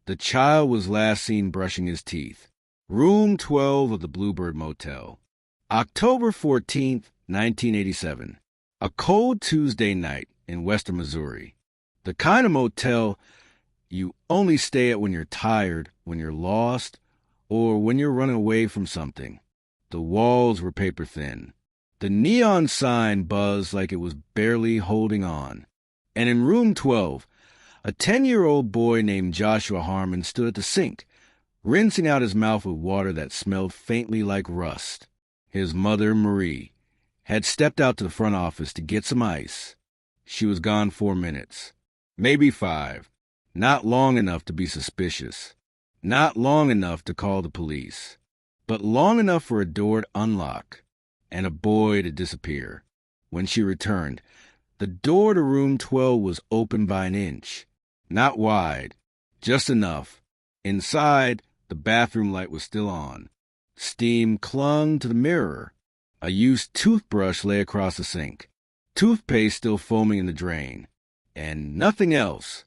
The child was last seen brushing his teeth. Room 12 of the Bluebird Motel. October 14th, 1987. A cold Tuesday night in western Missouri. The kind of motel you only stay at when you're tired, when you're lost, or when you're running away from something. The walls were paper thin. The neon sign buzzed like it was barely holding on. And in room 12, a 10-year-old boy named Joshua Harmon stood at the sink, rinsing out his mouth with water that smelled faintly like rust. His mother, Marie, had stepped out to the front office to get some ice. She was gone 4 minutes, maybe 5. Not long enough to be suspicious. Not long enough to call the police. But long enough for a door to unlock and a boy to disappear. When she returned, the door to room 12 was open by an inch. Not wide, just enough. Inside, the bathroom light was still on. Steam clung to the mirror. A used toothbrush lay across the sink. Toothpaste still foaming in the drain. And nothing else.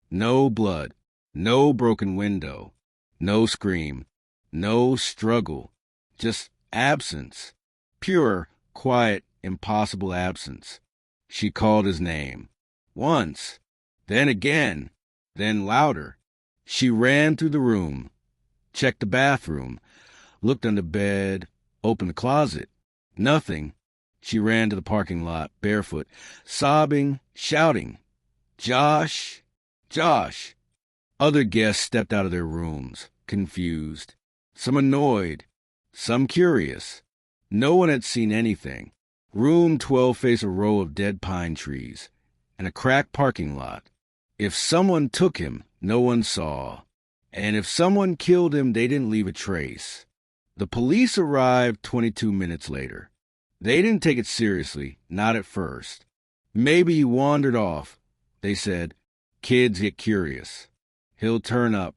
No blood. No broken window. No scream. No struggle. Just absence. Pure, quiet, impossible absence. She called his name. Once. Then again. Then louder. She ran through the room. Checked the bathroom. Looked under bed. Opened the closet. Nothing. She ran to the parking lot, barefoot, sobbing, shouting, "Josh! Josh!" Other guests stepped out of their rooms, confused. Some annoyed. Some curious. No one had seen anything. Room 12 faced a row of dead pine trees and a cracked parking lot. If someone took him, no one saw. And if someone killed him, they didn't leave a trace. The police arrived 22 minutes later. They didn't take it seriously, not at first. Maybe he wandered off. They said, kids get curious. He'll turn up.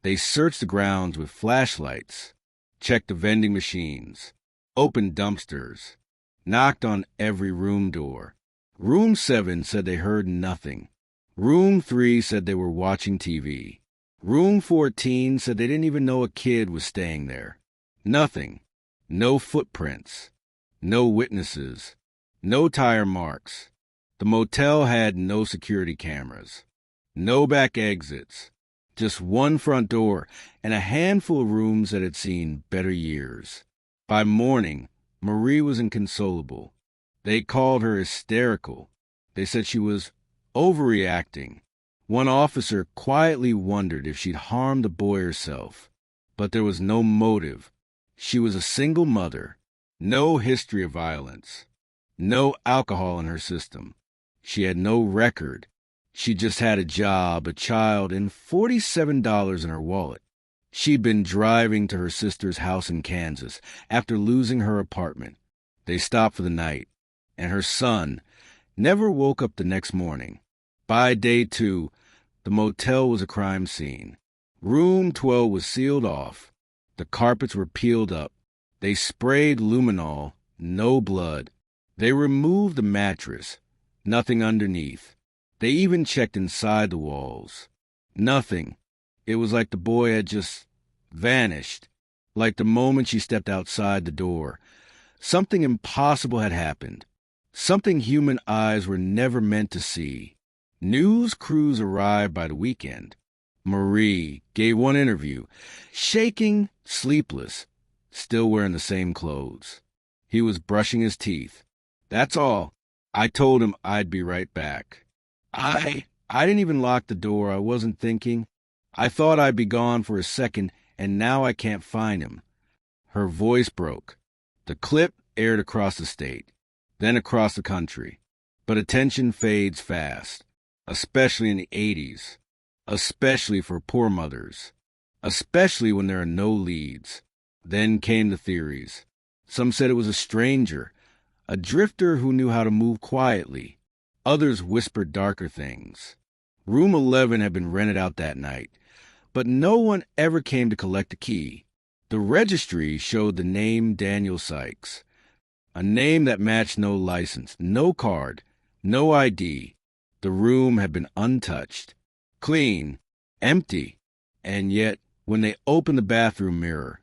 They searched the grounds with flashlights, checked the vending machines, opened dumpsters, knocked on every room door. Room 7 said they heard nothing. Room 3 said they were watching TV. Room 14 said they didn't even know a kid was staying there. Nothing. No footprints. No witnesses. No tire marks. The motel had no security cameras. No back exits. Just one front door and a handful of rooms that had seen better years. By morning, Marie was inconsolable. They called her hysterical. They said she was overreacting. One officer quietly wondered if she'd harmed the boy herself. But there was no motive. She was a single mother. No history of violence. No alcohol in her system. She had no record. She just had a job, a child, and $47 in her wallet. She'd been driving to her sister's house in Kansas after losing her apartment. They stopped for the night, and her son never woke up the next morning. By day 2, the motel was a crime scene. Room 12 was sealed off. The carpets were peeled up. They sprayed luminol. No blood. They removed the mattress. Nothing underneath. They even checked inside the walls. Nothing. It was like the boy had just vanished. Like the moment she stepped outside the door. Something impossible had happened. Something human eyes were never meant to see. News crews arrived by the weekend. Marie gave one interview, shaking, sleepless, still wearing the same clothes. He was brushing his teeth. That's all. I told him I'd be right back. I didn't even lock the door. I wasn't thinking. I thought I'd be gone for a second, and now I can't find him. Her voice broke. The clip aired across the state, then across the country. But attention fades fast, especially in the 80s, especially for poor mothers, especially when there are no leads. Then came the theories. Some said it was a stranger, a drifter who knew how to move quietly. Others whispered darker things. Room 11 had been rented out that night, but no one ever came to collect the key. The registry showed the name Daniel Sykes, a name that matched no license, no card, no ID. The room had been untouched, clean, empty. And yet, when they opened the bathroom mirror,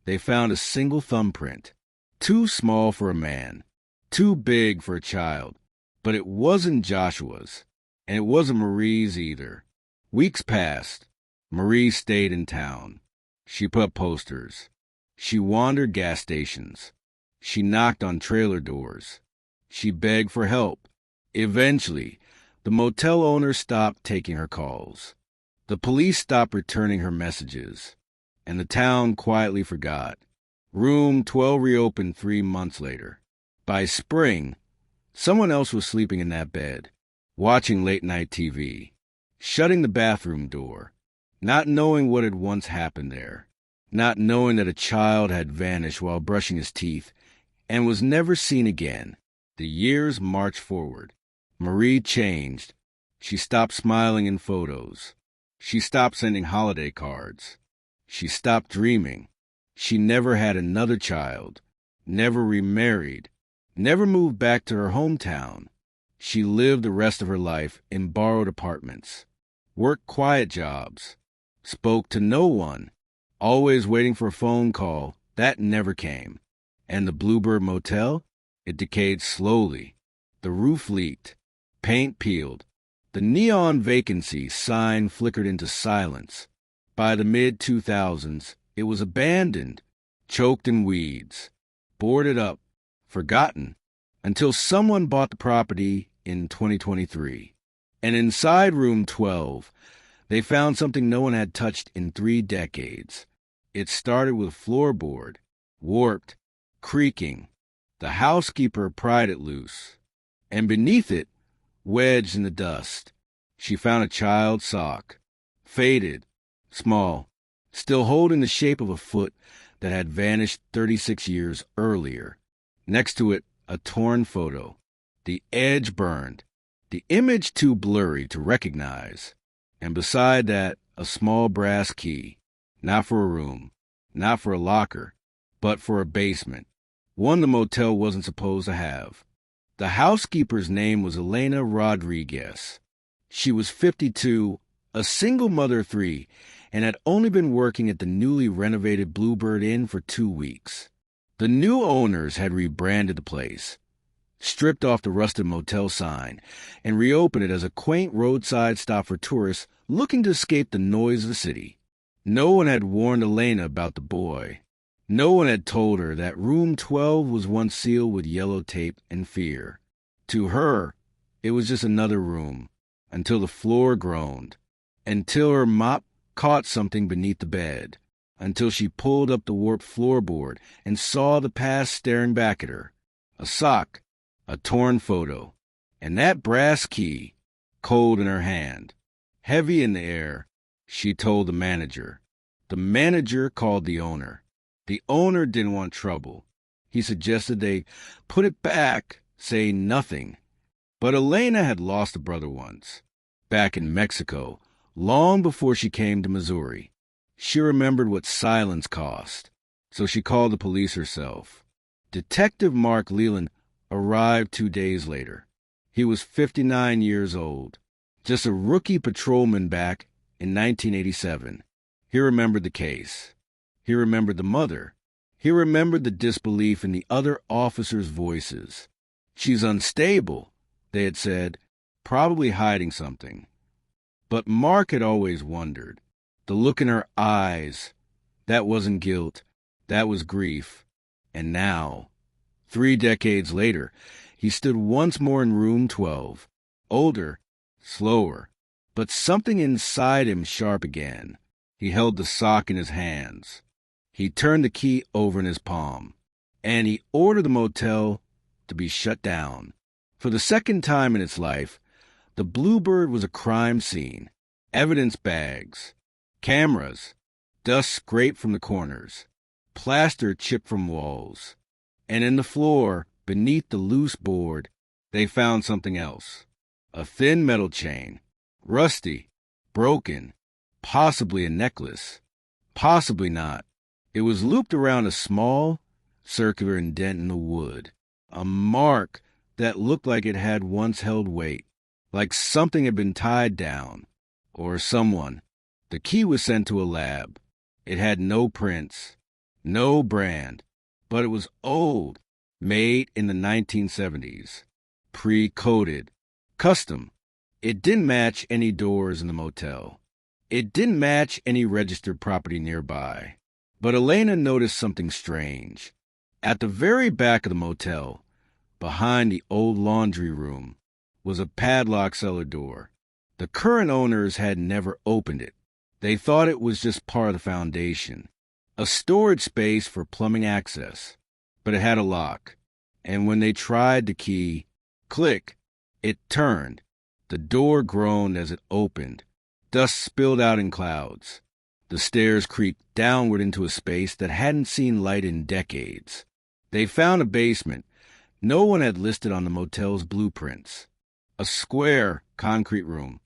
they found a single thumbprint, too small for a man, too big for a child. But it wasn't Joshua's, and it wasn't Marie's either. Weeks passed. Marie stayed in town. She put up posters. She wandered gas stations. She knocked on trailer doors. She begged for help. Eventually, the motel owner stopped taking her calls. The police stopped returning her messages, and the town quietly forgot. Room 12 reopened 3 months later. By spring, someone else was sleeping in that bed, watching late-night TV, shutting the bathroom door, not knowing what had once happened there, not knowing that a child had vanished while brushing his teeth and was never seen again. The years marched forward. Marie changed. She stopped smiling in photos. She stopped sending holiday cards. She stopped dreaming. She never had another child, never remarried, never moved back to her hometown. She lived the rest of her life in borrowed apartments, worked quiet jobs, spoke to no one, always waiting for a phone call that never came. And the Bluebird Motel? It decayed slowly. The roof leaked, paint peeled. The neon vacancy sign flickered into silence. By the mid-2000s, it was abandoned, choked in weeds, boarded up, forgotten, until someone bought the property in 2023. And inside room 12, they found something no one had touched in 3 decades. It started with floorboard, warped, creaking. The housekeeper pried it loose, and beneath it, wedged in the dust, she found a child's sock, faded, small, still holding the shape of a foot that had vanished 36 years earlier. Next to it, a torn photo, the edge burned, the image too blurry to recognize, and beside that, a small brass key, not for a room, not for a locker, but for a basement, one the motel wasn't supposed to have. The housekeeper's name was Elena Rodriguez. She was 52, a single mother of 3, and had only been working at the newly renovated Bluebird Inn for 2 weeks. The new owners had rebranded the place, stripped off the rusted motel sign, and reopened it as a quaint roadside stop for tourists looking to escape the noise of the city. No one had warned Elena about the boy. No one had told her that room 12 was once sealed with yellow tape and fear. To her, it was just another room, until the floor groaned, until her mop caught something beneath the bed, until she pulled up the warped floorboard and saw the past staring back at her. A sock, a torn photo, and that brass key, cold in her hand. Heavy in the air, she told the manager. The manager called the owner. The owner didn't want trouble. He suggested they put it back, saying nothing. But Elena had lost a brother once, back in Mexico, long before she came to Missouri. She remembered what silence cost, so she called the police herself. Detective Mark Leland arrived 2 days later. He was 59 years old, just a rookie patrolman back in 1987. He remembered the case. He remembered the mother. He remembered the disbelief in the other officers' voices. She's unstable, they had said, probably hiding something. But Mark had always wondered. The look in her eyes, that wasn't guilt, that was grief. And now, 3 decades later, he stood once more in room 12, older, slower, but something inside him sharp again. He held the sock in his hands. He turned the key over in his palm, and he ordered the motel to be shut down. For the second time in its life, the Bluebird was a crime scene. Evidence bags, cameras, dust scraped from the corners, plaster chipped from walls. And in the floor, beneath the loose board, they found something else. A thin metal chain, rusty, broken, possibly a necklace, possibly not. It was looped around a small, circular indent in the wood, a mark that looked like it had once held weight, like something had been tied down, or someone, The key was sent to a lab. It had no prints, no brand, but it was old, made in the 1970s, pre-coded, custom. It didn't match any doors in the motel. It didn't match any registered property nearby. But Elena noticed something strange. At the very back of the motel, behind the old laundry room, was a padlocked cellar door. The current owners had never opened it. They thought it was just part of the foundation, a storage space for plumbing access. But it had a lock, and when they tried the key, click, it turned. The door groaned as it opened. Dust spilled out in clouds. The stairs creaked downward into a space that hadn't seen light in decades. They found a basement no one had listed on the motel's blueprints. A square concrete room.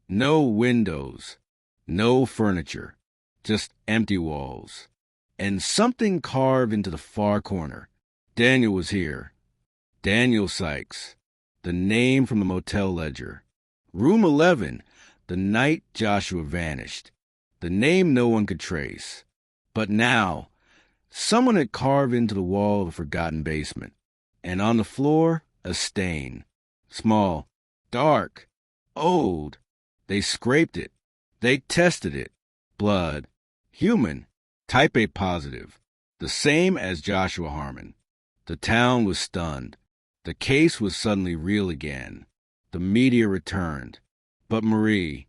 No windows. No furniture. Just empty walls. And something carved into the far corner. Daniel was here. Daniel Sykes. The name from the motel ledger. Room 11, the night Joshua vanished. The name no one could trace. But now, someone had carved into the wall of a forgotten basement. And on the floor, a stain. Small, dark, old. They scraped it. They tested it. Blood. Human. Type A positive. The same as Joshua Harmon. The town was stunned. The case was suddenly real again. The media returned. But Marie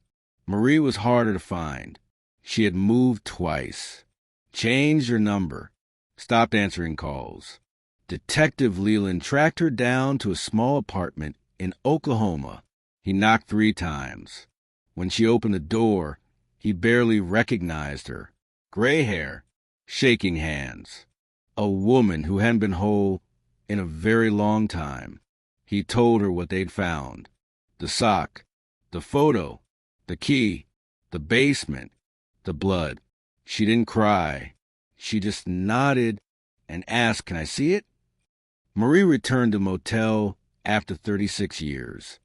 was harder to find. She had moved twice. Changed her number. Stopped answering calls. Detective Leland tracked her down to a small apartment in Oklahoma. He knocked 3 times. When she opened the door, he barely recognized her. Gray hair, shaking hands. A woman who hadn't been whole in a very long time. He told her what they'd found. The sock, the photo, the key, the basement, the blood. She didn't cry. She just nodded and asked, "Can I see it?" Marie returned to the motel after 36 years.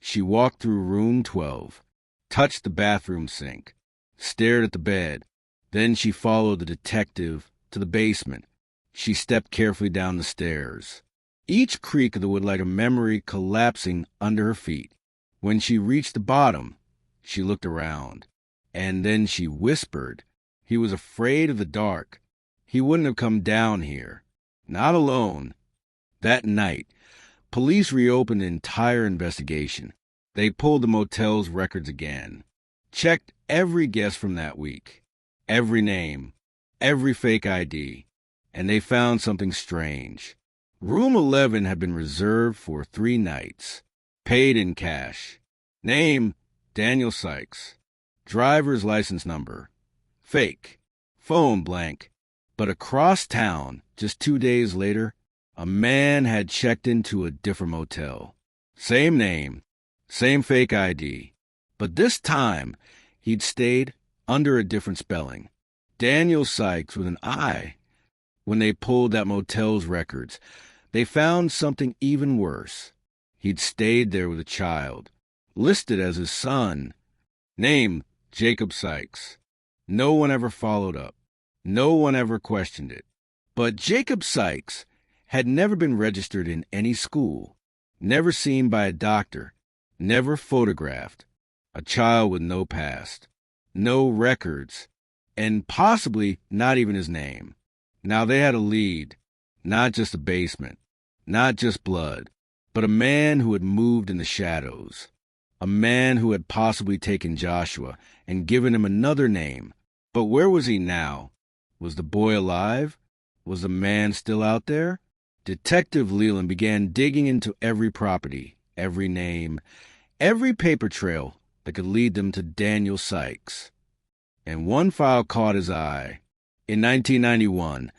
She walked through room 12, touched the bathroom sink, stared at the bed. Then she followed the detective to the basement. She stepped carefully down the stairs. Each creak of the wood like a memory collapsing under her feet. When she reached the bottom, she looked around. And then she whispered. He was afraid of the dark. He wouldn't have come down here. Not alone. That night, police reopened the entire investigation. They pulled the motel's records again. Checked every guest from that week. Every name. Every fake ID. And they found something strange. Room 11 had been reserved for 3 nights. Paid in cash. Name, Daniel Sykes. Driver's license number. Fake. Phone blank. But across town, just 2 days later, a man had checked into a different motel. Same name. Same fake ID. But this time, he'd stayed under a different spelling. Daniel Sykes with an I. When they pulled that motel's records, they found something even worse. He'd stayed there with a child, listed as his son. Name, Jacob Sykes. No one ever followed up. No one ever questioned it. But Jacob Sykes had never been registered in any school, never seen by a doctor, never photographed. A child with no past, no records, and possibly not even his name. Now they had a lead, not just a basement, not just blood, but a man who had moved in the shadows, a man who had possibly taken Joshua and given him another name. But where was he now? Was the boy alive? Was the man still out there? Detective Leland began digging into every property, every name, every paper trail that could lead them to Daniel Sykes. And one file caught his eye. In 1991,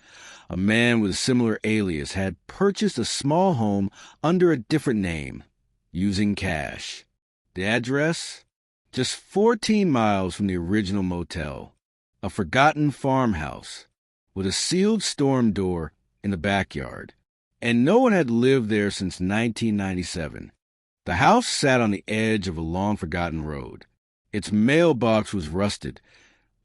a man with a similar alias had purchased a small home under a different name, using cash. The address? Just 14 miles from the original motel. A forgotten farmhouse with a sealed storm door in the backyard. And no one had lived there since 1997. The house sat on the edge of a long-forgotten road. Its mailbox was rusted,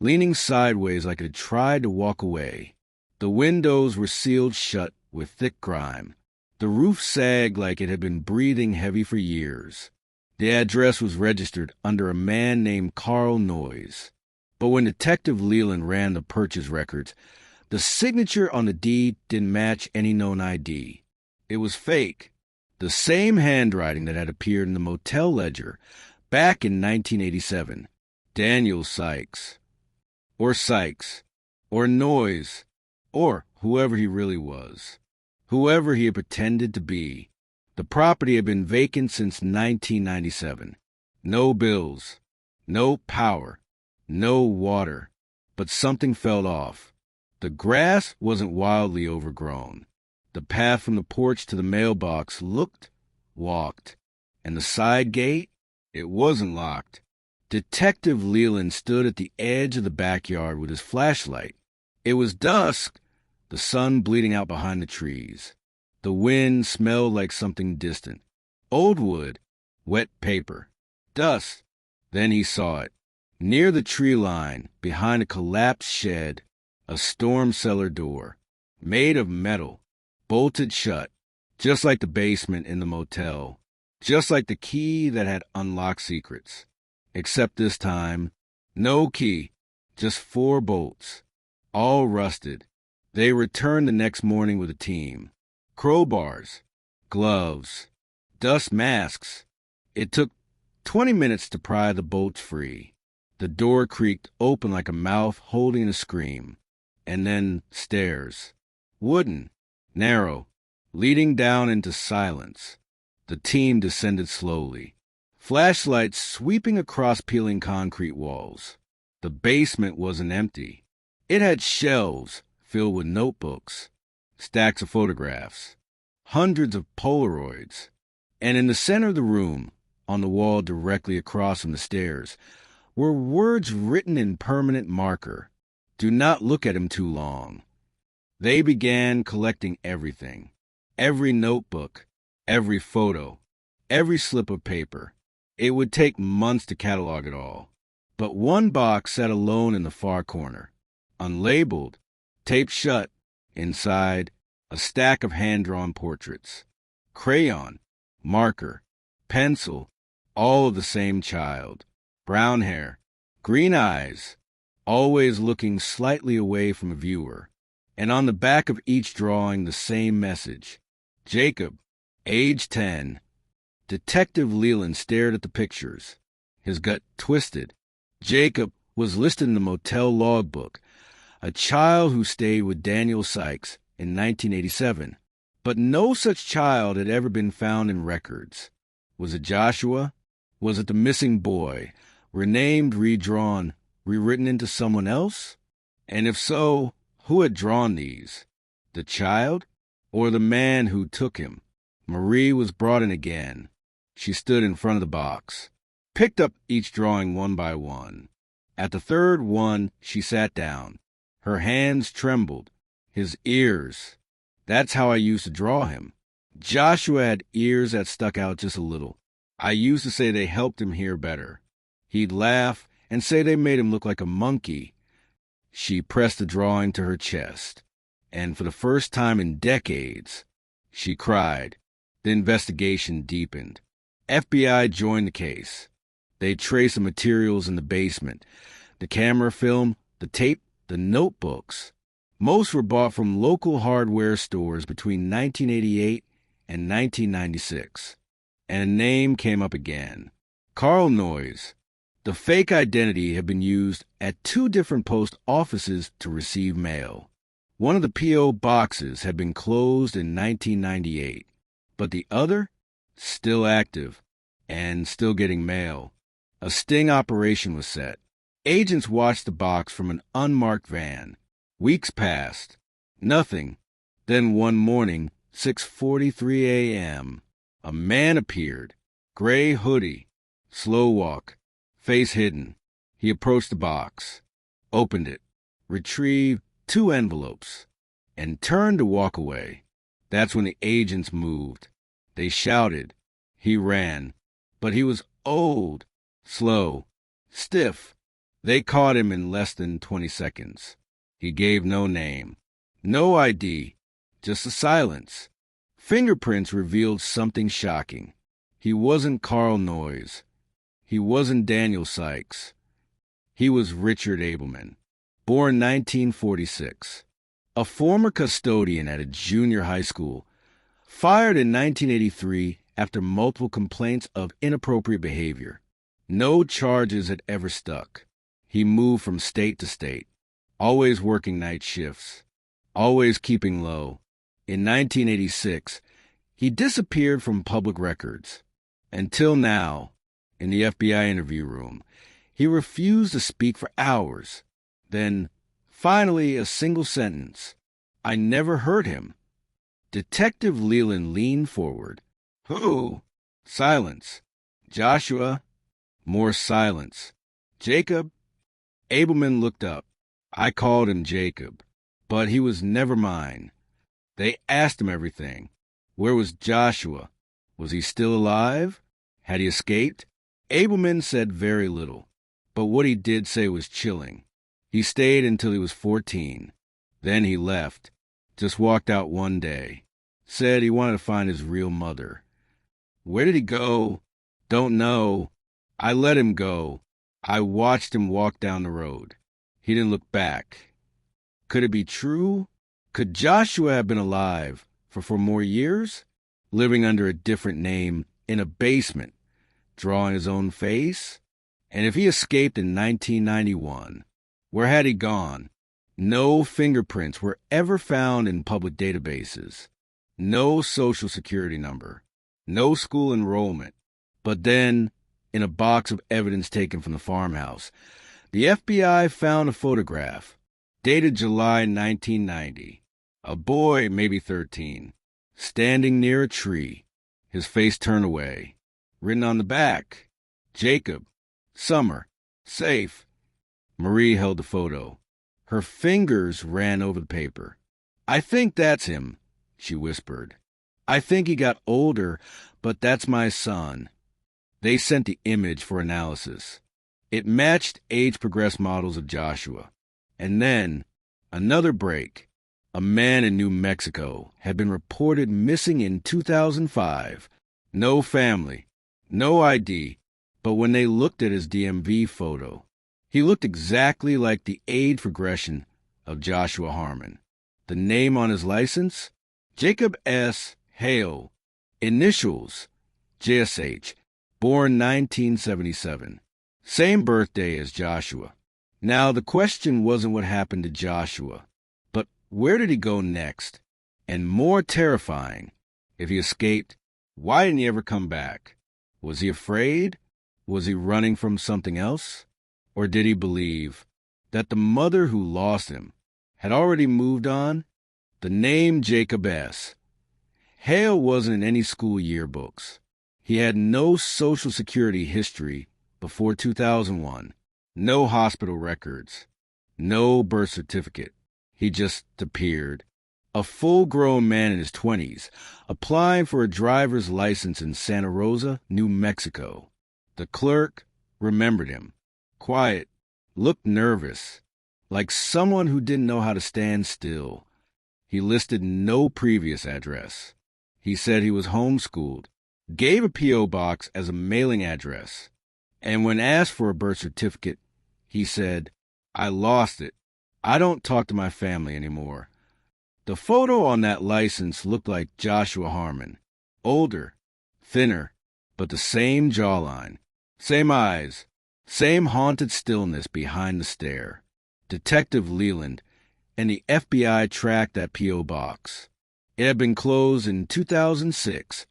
leaning sideways like it had tried to walk away. The windows were sealed shut with thick grime. The roof sagged like it had been breathing heavy for years. The address was registered under a man named Carl Noyes. But when Detective Leland ran the purchase records, the signature on the deed didn't match any known ID. It was fake, the same handwriting that had appeared in the Motel ledger back in 1987. Daniel Sykes, or Noyes, or whoever he really was, whoever he had pretended to be. The property had been vacant since 1997. No bills, no power, no water, but something fell off. The grass wasn't wildly overgrown. The path from the porch to the mailbox walked, and the side gate, it wasn't locked. Detective Leland stood at the edge of the backyard with his flashlight. It was dusk, the sun bleeding out behind the trees. The wind smelled like something distant. Old wood, wet paper, dust. Then he saw it. Near the tree line, behind a collapsed shed, a storm cellar door, made of metal, bolted shut, just like the basement in the motel, just like the key that had unlocked secrets. Except this time, no key, just 4 bolts, all rusted. They returned the next morning with a team. Crowbars, gloves, dust masks. It took 20 minutes to pry the bolts free. The door creaked open like a mouth holding a scream. And then stairs. Wooden, narrow, leading down into silence. The team descended slowly. Flashlights sweeping across peeling concrete walls. The basement wasn't empty. It had shelves filled with notebooks, stacks of photographs, hundreds of Polaroids. And in the center of the room, on the wall directly across from the stairs, were words written in permanent marker. Do not look at him too long. They began collecting everything. Every notebook, every photo, every slip of paper. It would take months to catalog it all. But one box sat alone in the far corner, unlabeled, taped shut. Inside, a stack of hand-drawn portraits. Crayon, marker, pencil, all of the same child. Brown hair, green eyes, always looking slightly away from a viewer. And on the back of each drawing, the same message. Jacob, age 10. Detective Leland stared at the pictures, his gut twisted. Jacob was listed in the motel logbook, a child who stayed with Daniel Sykes in 1987. But no such child had ever been found in records. Was it Joshua? Was it the missing boy, renamed, redrawn, rewritten into someone else? And if so, who had drawn these? The child or the man who took him? Marie was brought in again. She stood in front of the box, picked up each drawing one by one. At the third one, she sat down. Her hands trembled. His ears. That's how I used to draw him. Joshua had ears that stuck out just a little. I used to say they helped him hear better. He'd laugh and say they made him look like a monkey. She pressed the drawing to her chest, and for the first time in decades, she cried. The investigation deepened. FBI joined the case. They traced the materials in the basement, the camera film, the tape, the notebooks. Most were bought from local hardware stores between 1988 and 1996. And a name came up again. Carl Noyes. The fake identity had been used at 2 different post offices to receive mail. One of the P.O. boxes had been closed in 1998, but the other, still active and still getting mail. A sting operation was set. Agents watched the box from an unmarked van. Weeks passed. Nothing. Then one morning, 6:43 a.m., a man appeared. Gray hoodie, slow walk, face hidden. He approached the box, opened it, retrieved 2 envelopes, and turned to walk away. That's when the agents moved. They shouted. He ran. But he was old, slow, Stiff. They caught him in less than 20 seconds. He gave no name, no ID, just a silence. Fingerprints revealed something shocking. He wasn't Carl Noyes. He wasn't Daniel Sykes. He was Richard Abelman, born 1946, a former custodian at a junior high school, fired in 1983 after multiple complaints of inappropriate behavior. No charges had ever stuck. He moved from state to state, always working night shifts, always keeping low. In 1986, he disappeared from public records. Until now, in the FBI interview room, he refused to speak for hours. Then, finally, a single sentence. I never heard him. Detective Leland leaned forward. Who? Silence. Joshua? More silence. Jacob? Abelman looked up. I called him Jacob, but he was never mine. They asked him everything. Where was Joshua? Was he still alive? Had he escaped? Abelman said very little, but what he did say was chilling. He stayed until he was 14. Then he left, just walked out one day. Said he wanted to find his real mother. Where did he go? Don't know. I let him go. I watched him walk down the road. He didn't look back. Could it be true? Could Joshua have been alive for more years? Living under a different name in a basement, drawing his own face? And if he escaped in 1991, where had he gone? No fingerprints were ever found in public databases. No social security number. No school enrollment. But then, in a box of evidence taken from the farmhouse, the FBI found a photograph, dated July 1990. A boy, maybe 13, standing near a tree, his face turned away. Written on the back, Jacob, summer, safe. Marie held the photo. Her fingers ran over the paper. I think that's him, she whispered. I think he got older, but that's my son. They sent the image for analysis. It matched age-progressed models of Joshua. And then, another break. A man in New Mexico had been reported missing in 2005. No family, no ID, but when they looked at his DMV photo, he looked exactly like the age progression of Joshua Harmon. The name on his license? Jacob S. Hale. Initials, JSH, born 1977. Same birthday as Joshua. Now, the question wasn't what happened to Joshua, but where did he go next? And more terrifying, if he escaped, why didn't he ever come back? Was he afraid? Was he running from something else? Or did he believe that the mother who lost him had already moved on? The name Jacob S. Hale wasn't in any school yearbooks. He had no Social Security history before 2001, no hospital records, no birth certificate. He just appeared. A full-grown man in his 20s, applying for a driver's license in Santa Rosa, New Mexico. The clerk remembered him. Quiet, looked nervous, like someone who didn't know how to stand still. He listed no previous address. He said he was homeschooled, gave a P.O. box as a mailing address, and when asked for a birth certificate, he said, I lost it. I don't talk to my family anymore. The photo on that license looked like Joshua Harmon. Older, thinner, but the same jawline, same eyes, same haunted stillness behind the stare. Detective Leland and the FBI tracked that P.O. box. It had been closed in 2006,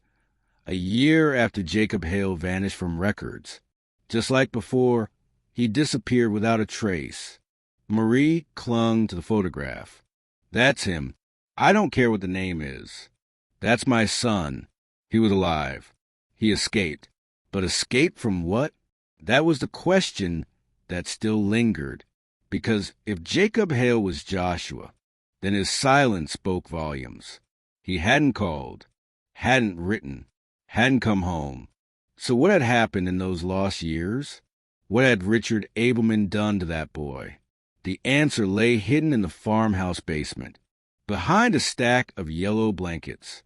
a year after Jacob Hale vanished from records. Just like before, he disappeared without a trace. Marie clung to the photograph. That's him. I don't care what the name is. That's my son. He was alive. He escaped. But escaped from what? That was the question that still lingered. Because if Jacob Hale was Joshua, then his silence spoke volumes. He hadn't called, hadn't written, hadn't come home. So what had happened in those lost years? What had Richard Abelman done to that boy? The answer lay hidden in the farmhouse basement, behind a stack of yellow blankets.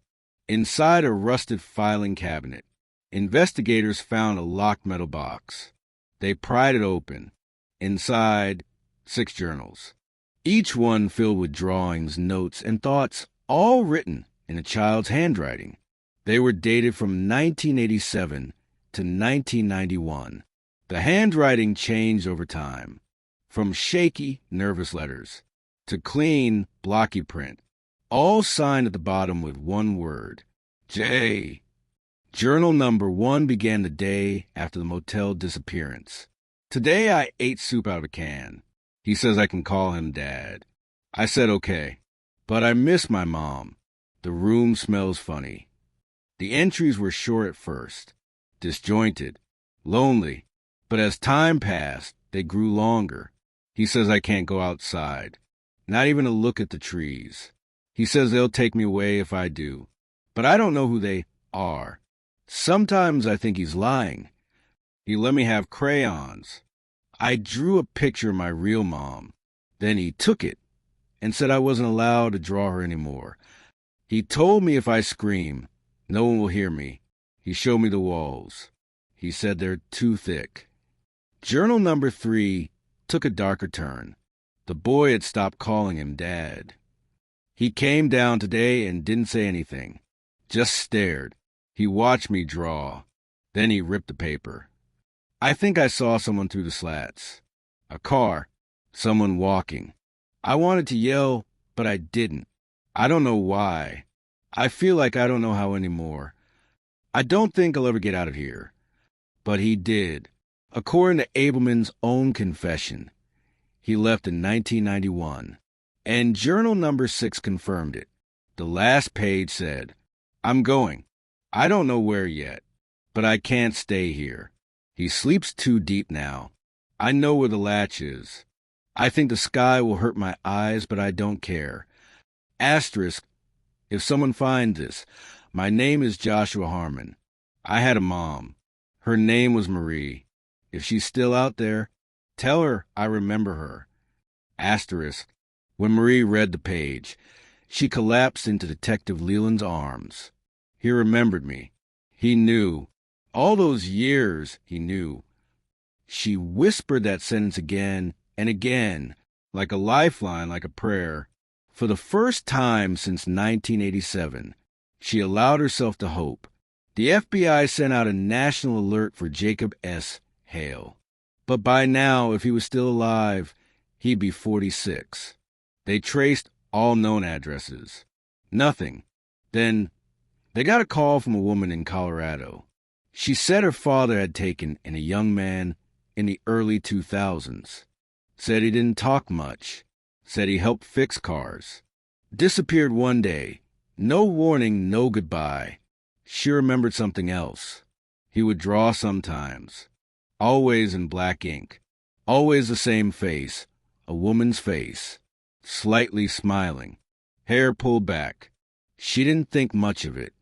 Inside a rusted filing cabinet, investigators found a locked metal box. They pried it open. Inside, 6 journals, each one filled with drawings, notes, and thoughts, all written in a child's handwriting. They were dated from 1987 to 1991. The handwriting changed over time, from shaky, nervous letters to clean, blocky print, all signed at the bottom with one word, J. Journal number 1 began the day after the motel disappearance. Today I ate soup out of a can. He says I can call him Dad. I said okay, but I miss my mom. The room smells funny. The entries were short at first, disjointed, lonely, but as time passed, they grew longer. He says I can't go outside, not even to look at the trees. He says they'll take me away if I do, but I don't know who they are. Sometimes I think he's lying. He let me have crayons. I drew a picture of my real mom. Then he took it and said I wasn't allowed to draw her anymore. He told me if I scream, no one will hear me. He showed me the walls. He said they're too thick. Journal number 3 took a darker turn. The boy had stopped calling him Dad. He came down today and didn't say anything, just stared. He watched me draw. Then he ripped the paper. I think I saw someone through the slats. A car. Someone walking. I wanted to yell, but I didn't. I don't know why. I feel like I don't know how anymore. I don't think I'll ever get out of here. But he did. According to Abelman's own confession, he left in 1991. And journal number 6 confirmed it. The last page said, I'm going. I don't know where yet, but I can't stay here. He sleeps too deep now. I know where the latch is. I think the sky will hurt my eyes, but I don't care. Asterisk, if someone finds this, my name is Joshua Harmon. I had a mom. Her name was Marie. If she's still out there, tell her I remember her. Asterisk, when Marie read the page, she collapsed into Detective Leland's arms. He remembered me. He knew. All those years, he knew. She whispered that sentence again and again, like a lifeline, like a prayer. For the first time since 1987, she allowed herself to hope. The FBI sent out a national alert for Jacob S. Hale. But by now, if he was still alive, he'd be 46. They traced all known addresses. Nothing. Then they got a call from a woman in Colorado. She said her father had taken in a young man in the early 2000s. Said he didn't talk much. Said he helped fix cars. Disappeared one day. No warning, no goodbye. She remembered something else. He would draw sometimes. Always in black ink. Always the same face. A woman's face. Slightly smiling. Hair pulled back. She didn't think much of it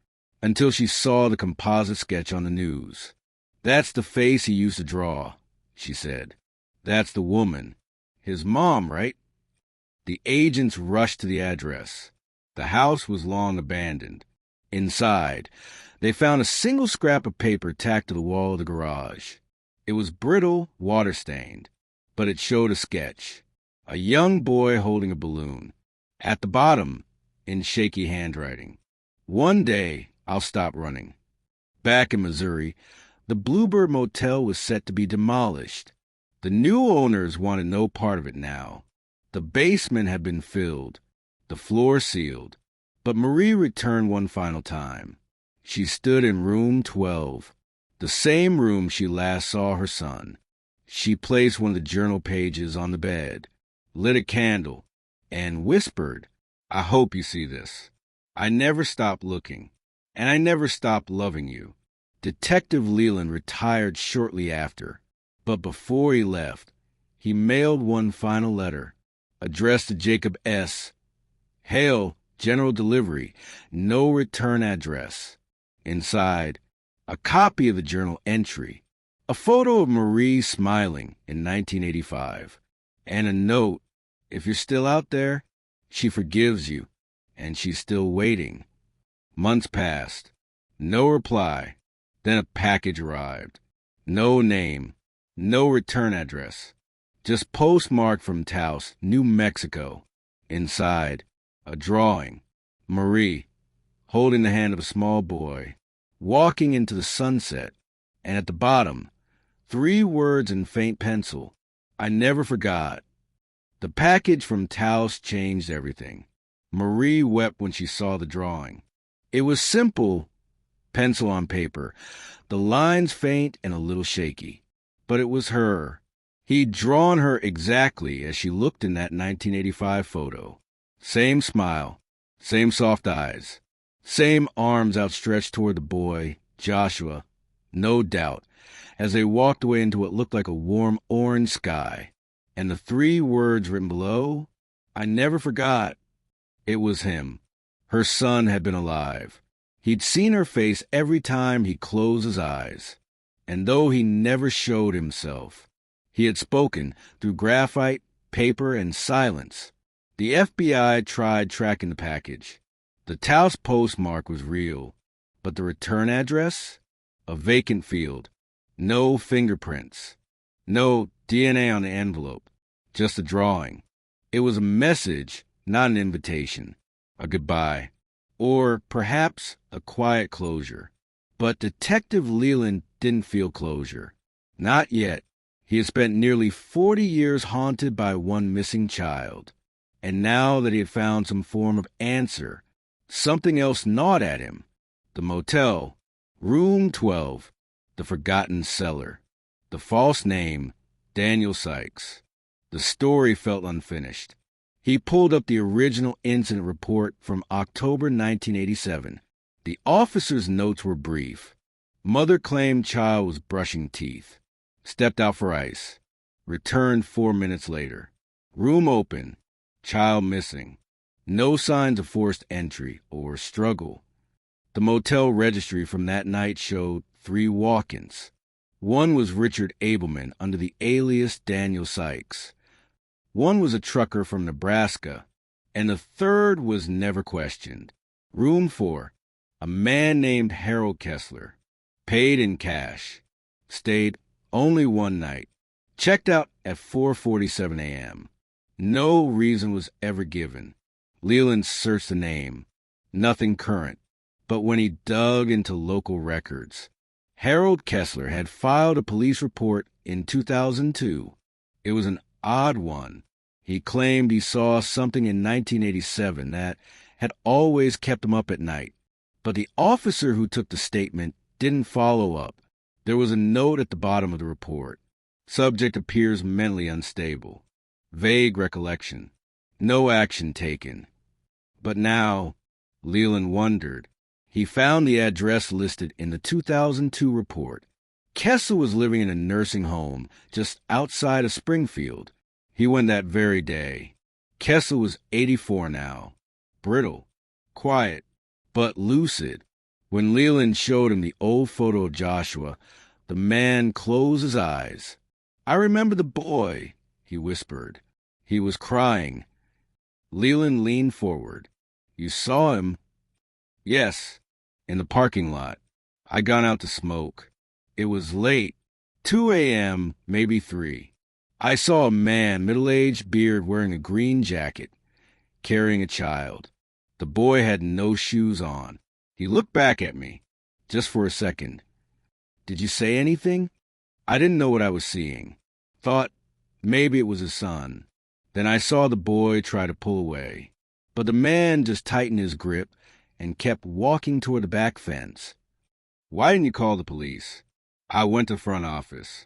until she saw the composite sketch on the news. That's the face he used to draw, she said. That's the woman. His mom, right? The agents rushed to the address. The house was long abandoned. Inside, they found a single scrap of paper tacked to the wall of the garage. It was brittle, water-stained, but it showed a sketch. A young boy holding a balloon. At the bottom, in shaky handwriting, one day I'll stop running. Back in Missouri, the Bluebird Motel was set to be demolished. The new owners wanted no part of it now. The basement had been filled, the floor sealed, but Marie returned one final time. She stood in room 12, the same room she last saw her son. She placed one of the journal pages on the bed, lit a candle, and whispered, I hope you see this. I never stopped looking, and I never stopped loving you. Detective Leland retired shortly after, but before he left, he mailed one final letter, addressed to Jacob S. Hale, general delivery, no return address. Inside, a copy of the journal entry, A photo of Marie smiling in 1985. And a note, if you're still out there, she forgives you, and she's still waiting. Months passed. No reply. Then a package arrived. No name. No return address. Just postmarked from Taos, New Mexico. Inside, a drawing. Marie, holding the hand of a small boy, walking into the sunset. And at the bottom, 3 words in faint pencil. I never forgot. The package from Taos changed everything. Marie wept when she saw the drawing. It was simple, pencil on paper, the lines faint and a little shaky. But it was her. He'd drawn her exactly as she looked in that 1985 photo. Same smile, same soft eyes, same arms outstretched toward the boy, Joshua, no doubt, as they walked away into what looked like a warm orange sky. And the 3 words written below, I never forgot. It was him. Her son had been alive. He'd seen her face every time he closed his eyes. And though he never showed himself, he had spoken through graphite, paper, and silence. The FBI tried tracking the package. The Taos postmark was real, but the return address? A vacant field. No fingerprints. No DNA on the envelope. Just a drawing. It was a message, not an invitation. A goodbye. Or perhaps a quiet closure. But Detective Leland didn't feel closure. Not yet. He had spent nearly 40 years haunted by one missing child. And now that he had found some form of answer, something else gnawed at him. The motel, room 12, the forgotten cellar. The false name, Daniel Sykes. The story felt unfinished. He pulled up the original incident report from October 1987. The officer's notes were brief. Mother claimed child was brushing teeth. Stepped out for ice. Returned 4 minutes later. Room open. Child missing. No signs of forced entry or struggle. The motel registry from that night showed 3 walk-ins. One was Richard Abelman under the alias Daniel Sykes. One was a trucker from Nebraska. And the third was never questioned. Room 4. A man named Harold Kessler. Paid in cash. Stayed only one night. Checked out at 4:47 a.m. No reason was ever given. Leland searched the name. Nothing current. But when he dug into local records, Harold Kessler had filed a police report in 2002. It was an odd one. He claimed he saw something in 1987 that had always kept him up at night. But the officer who took the statement didn't follow up. There was a note at the bottom of the report. Subject appears mentally unstable. Vague recollection. No action taken. But now, Leland wondered. He found the address listed in the 2002 report. Kessler was living in a nursing home just outside of Springfield. He went that very day. Kessler was 84 now. Brittle. Quiet. But lucid. When Leland showed him the old photo of Joshua, the man closed his eyes. I remember the boy, he whispered. He was crying. Leland leaned forward. You saw him? Yes, in the parking lot. I'd gone out to smoke. It was late, 2 a.m., maybe 3. I saw a man, middle-aged, beard, wearing a green jacket, carrying a child. The boy had no shoes on. He looked back at me, just for a second. Did you say anything? I didn't know what I was seeing. Thought maybe it was his son. Then I saw the boy try to pull away. But the man just tightened his grip and kept walking toward the back fence. Why didn't you call the police? I went to front office,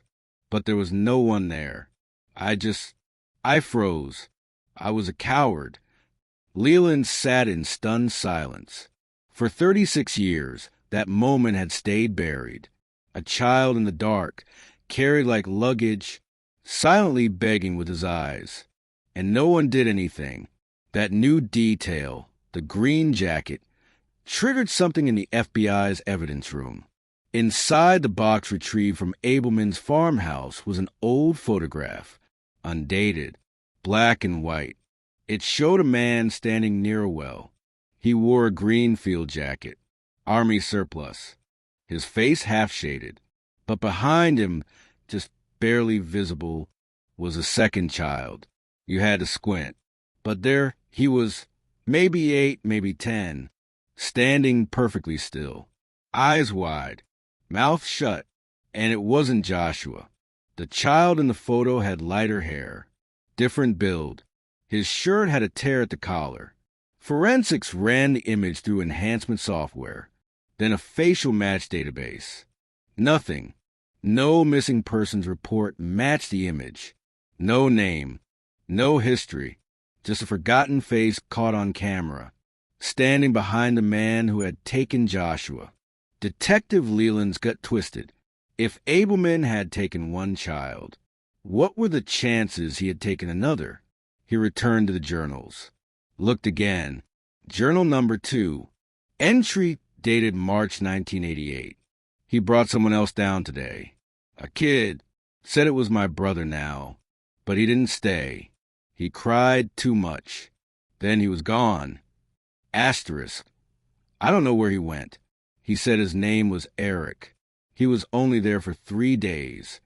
but there was no one there. I froze. I was a coward. Leland sat in stunned silence. For 36 years, that moment had stayed buried. A child in the dark, carried like luggage, silently begging with his eyes. And no one did anything. That new detail, the green jacket, triggered something in the FBI's evidence room. Inside the box retrieved from Abelman's farmhouse was an old photograph, undated, black and white. It showed a man standing near a well. He wore a green field jacket, army surplus, his face half-shaded, but behind him, just barely visible, was a second child. You had to squint. But there he was, maybe 8, maybe 10, standing perfectly still, eyes wide, mouth shut, and it wasn't Joshua. The child in the photo had lighter hair, different build. His shirt had a tear at the collar. Forensics ran the image through enhancement software, then a facial match database. Nothing. No missing persons report matched the image. No name. No history. Just a forgotten face caught on camera, standing behind the man who had taken Joshua. Detective Leland's gut twisted. If Abelman had taken one child, what were the chances he had taken another? He returned to the journals. Looked again. Journal number 2. Entry dated March 1988. He brought someone else down today. A kid. Said it was my brother now. But he didn't stay. He cried too much. Then he was gone. Asterisk. I don't know where he went. He said his name was Eric. He was only there for 3 days.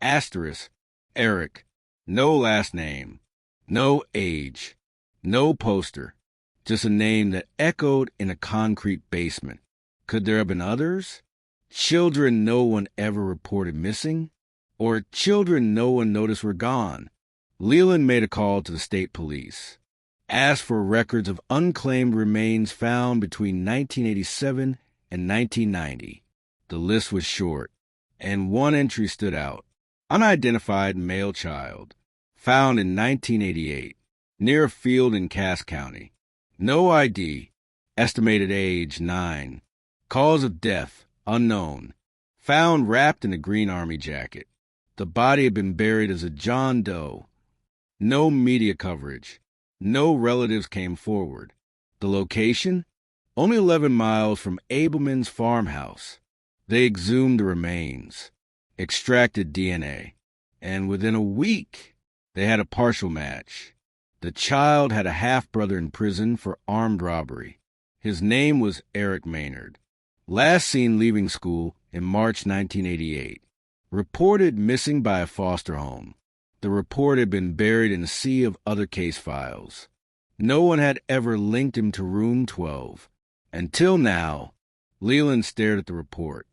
Asterisk. Eric. No last name. No age. No poster. Just a name that echoed in a concrete basement. Could there have been others? Children no one ever reported missing? Or children no one noticed were gone? Leland made a call to the state police. Asked for records of unclaimed remains found between 1987 and 1990. The list was short, and one entry stood out. Unidentified male child. Found in 1988, near a field in Cass County. No ID. Estimated age 9. Cause of death unknown. Found wrapped in a green army jacket. The body had been buried as a John Doe. No media coverage. No relatives came forward. The location? Only 11 miles from Abelman's farmhouse. They exhumed the remains, extracted DNA, and within a week, they had a partial match. The child had a half-brother in prison for armed robbery. His name was Eric Maynard. Last seen leaving school in March 1988. Reported missing by a foster home. The report had been buried in a sea of other case files. No one had ever linked him to Room 12. Until now, Leland stared at the report.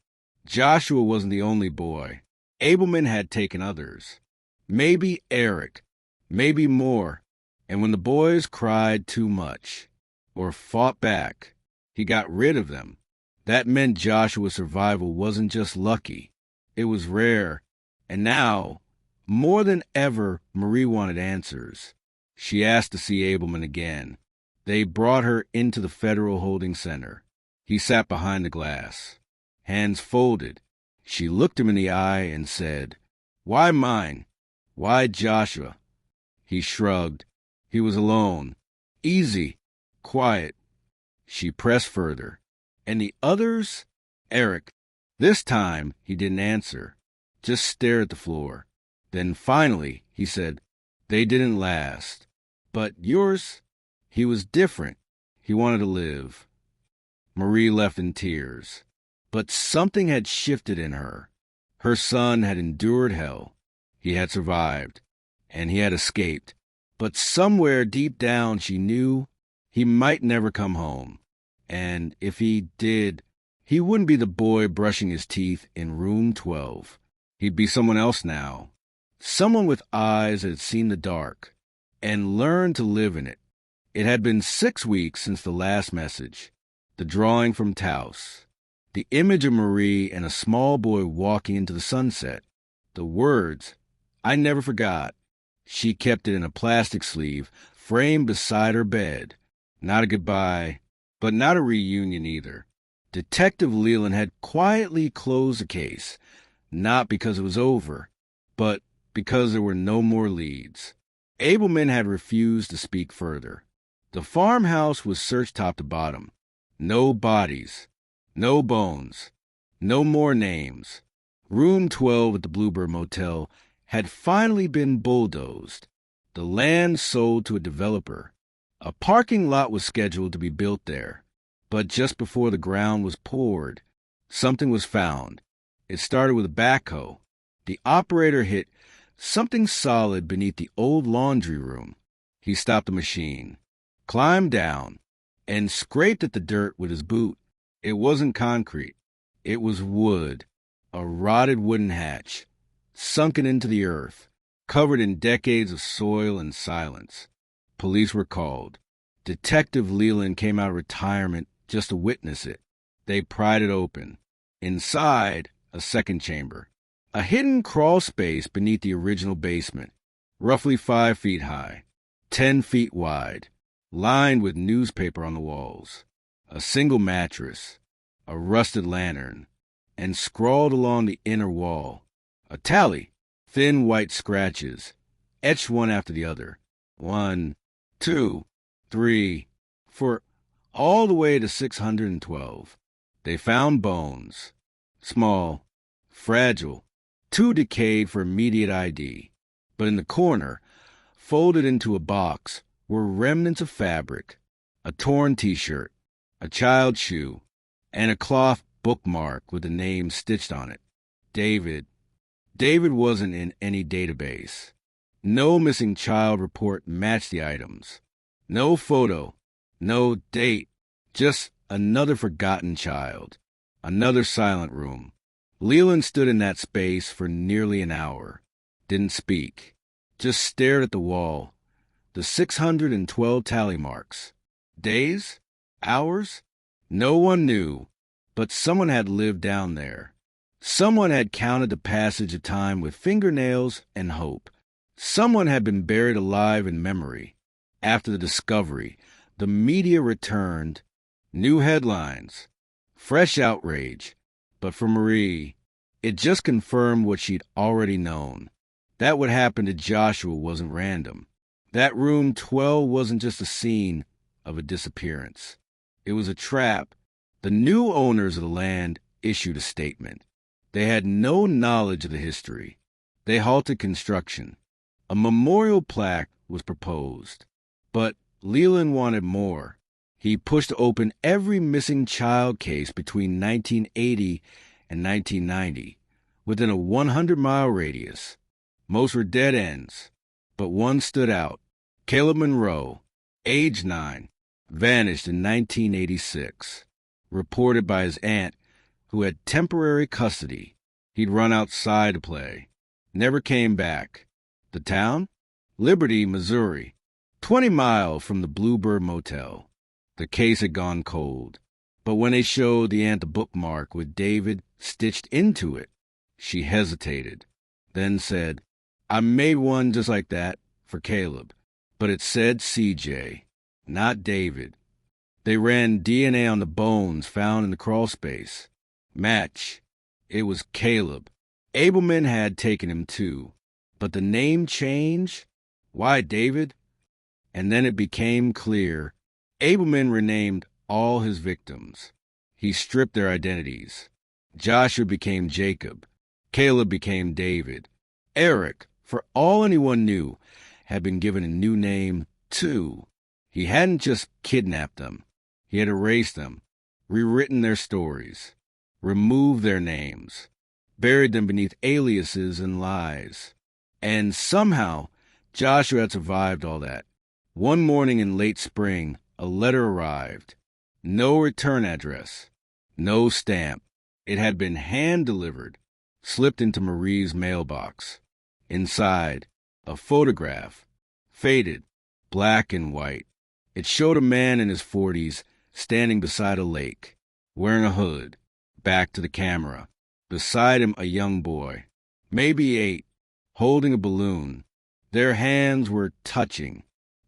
Joshua wasn't the only boy. Abelman had taken others. Maybe Eric. Maybe more. And when the boys cried too much, or fought back, he got rid of them. That meant Joshua's survival wasn't just lucky. It was rare. And now, more than ever, Marie wanted answers. She asked to see Abelman again. They brought her into the federal holding center. He sat behind the glass, hands folded. She looked him in the eye and said, "Why mine? Why Joshua?" He shrugged. He was alone. Easy. Quiet. She pressed further. And the others? Eric. This time, he didn't answer. Just stared at the floor. Then finally, he said, "They didn't last. But yours?" He was different. He wanted to live. Marie left in tears. But something had shifted in her. Her son had endured hell. He had survived. And he had escaped. But somewhere deep down she knew he might never come home. And if he did, he wouldn't be the boy brushing his teeth in Room 12. He'd be someone else now. Someone with eyes that had seen the dark and learned to live in it. It had been 6 weeks since the last message. The drawing from Taos. The image of Marie and a small boy walking into the sunset. The words, "I never forgot." She kept it in a plastic sleeve, framed beside her bed. Not a goodbye, but not a reunion either. Detective Leland had quietly closed the case, not because it was over, but because there were no more leads. Abelman had refused to speak further. The farmhouse was searched top to bottom. No bodies, no bones, No more names. Room 12 at the Bluebird Motel had finally been bulldozed. The land sold to a developer. A parking lot was scheduled to be built there. But just before the ground was poured, something was found. It started with a backhoe. The operator hit something solid beneath the old laundry room. He stopped the machine, climbed down, and scraped at the dirt with his boot. It wasn't concrete. It was wood, a rotted wooden hatch, sunken into the earth, covered in decades of soil and silence. Police were called. Detective Leland came out of retirement just to witness it. They pried it open. Inside, a second chamber. A hidden crawl space beneath the original basement, roughly 5 feet high, 10 feet wide, lined with newspaper on the walls, a single mattress, a rusted lantern, and scrawled along the inner wall, a tally, thin white scratches, etched one after the other. 1, 2, 3, 4, all the way to 612. They found bones, small, fragile, too decayed for immediate ID. But in the corner, folded into a box, were remnants of fabric, a torn T-shirt, a child's shoe, and a cloth bookmark with the name stitched on it. David. David wasn't in any database. No missing child report matched the items. No photo, no date, just another forgotten child, another silent room. Leland stood in that space for nearly an hour, didn't speak, just stared at the wall, the 612 tally marks. Days? Hours? No one knew, but someone had lived down there. Someone had counted the passage of time with fingernails and hope. Someone had been buried alive in memory. After the discovery, the media returned. New headlines. Fresh outrage. But for Marie, it just confirmed what she'd already known. That what happened to Joshua wasn't random. That room 12 wasn't just a scene of a disappearance. It was a trap. The new owners of the land issued a statement. They had no knowledge of the history. They halted construction. A memorial plaque was proposed. But Leland wanted more. He pushed open every missing child case between 1980 and 1990, within a 100-mile radius. Most were dead ends, but one stood out. Caleb Monroe, age 9, vanished in 1986, reported by his aunt, who had temporary custody. He'd run outside to play. Never came back. The town? Liberty, Missouri, 20 miles from the Bluebird Motel. The case had gone cold. But when they showed the aunt the bookmark with David stitched into it, she hesitated, then said, "I made one just like that for Caleb, but it said CJ, not David." They ran DNA on the bones found in the crawl space. Match. It was Caleb. Abelman had taken him too. But the name change? Why David? And then it became clear. Abelman renamed all his victims. He stripped their identities. Joshua became Jacob. Caleb became David. Eric, for all anyone knew, had been given a new name too. He hadn't just kidnapped them. He had erased them, rewritten their stories, removed their names, buried them beneath aliases and lies. And somehow, Joshua had survived all that. One morning in late spring, a letter arrived. No return address. No stamp. It had been hand-delivered, slipped into Marie's mailbox. Inside, a photograph, faded, black and white. It showed a man in his 40s standing beside a lake, wearing a hood, back to the camera. Beside him, a young boy, maybe 8, holding a balloon. Their hands were touching.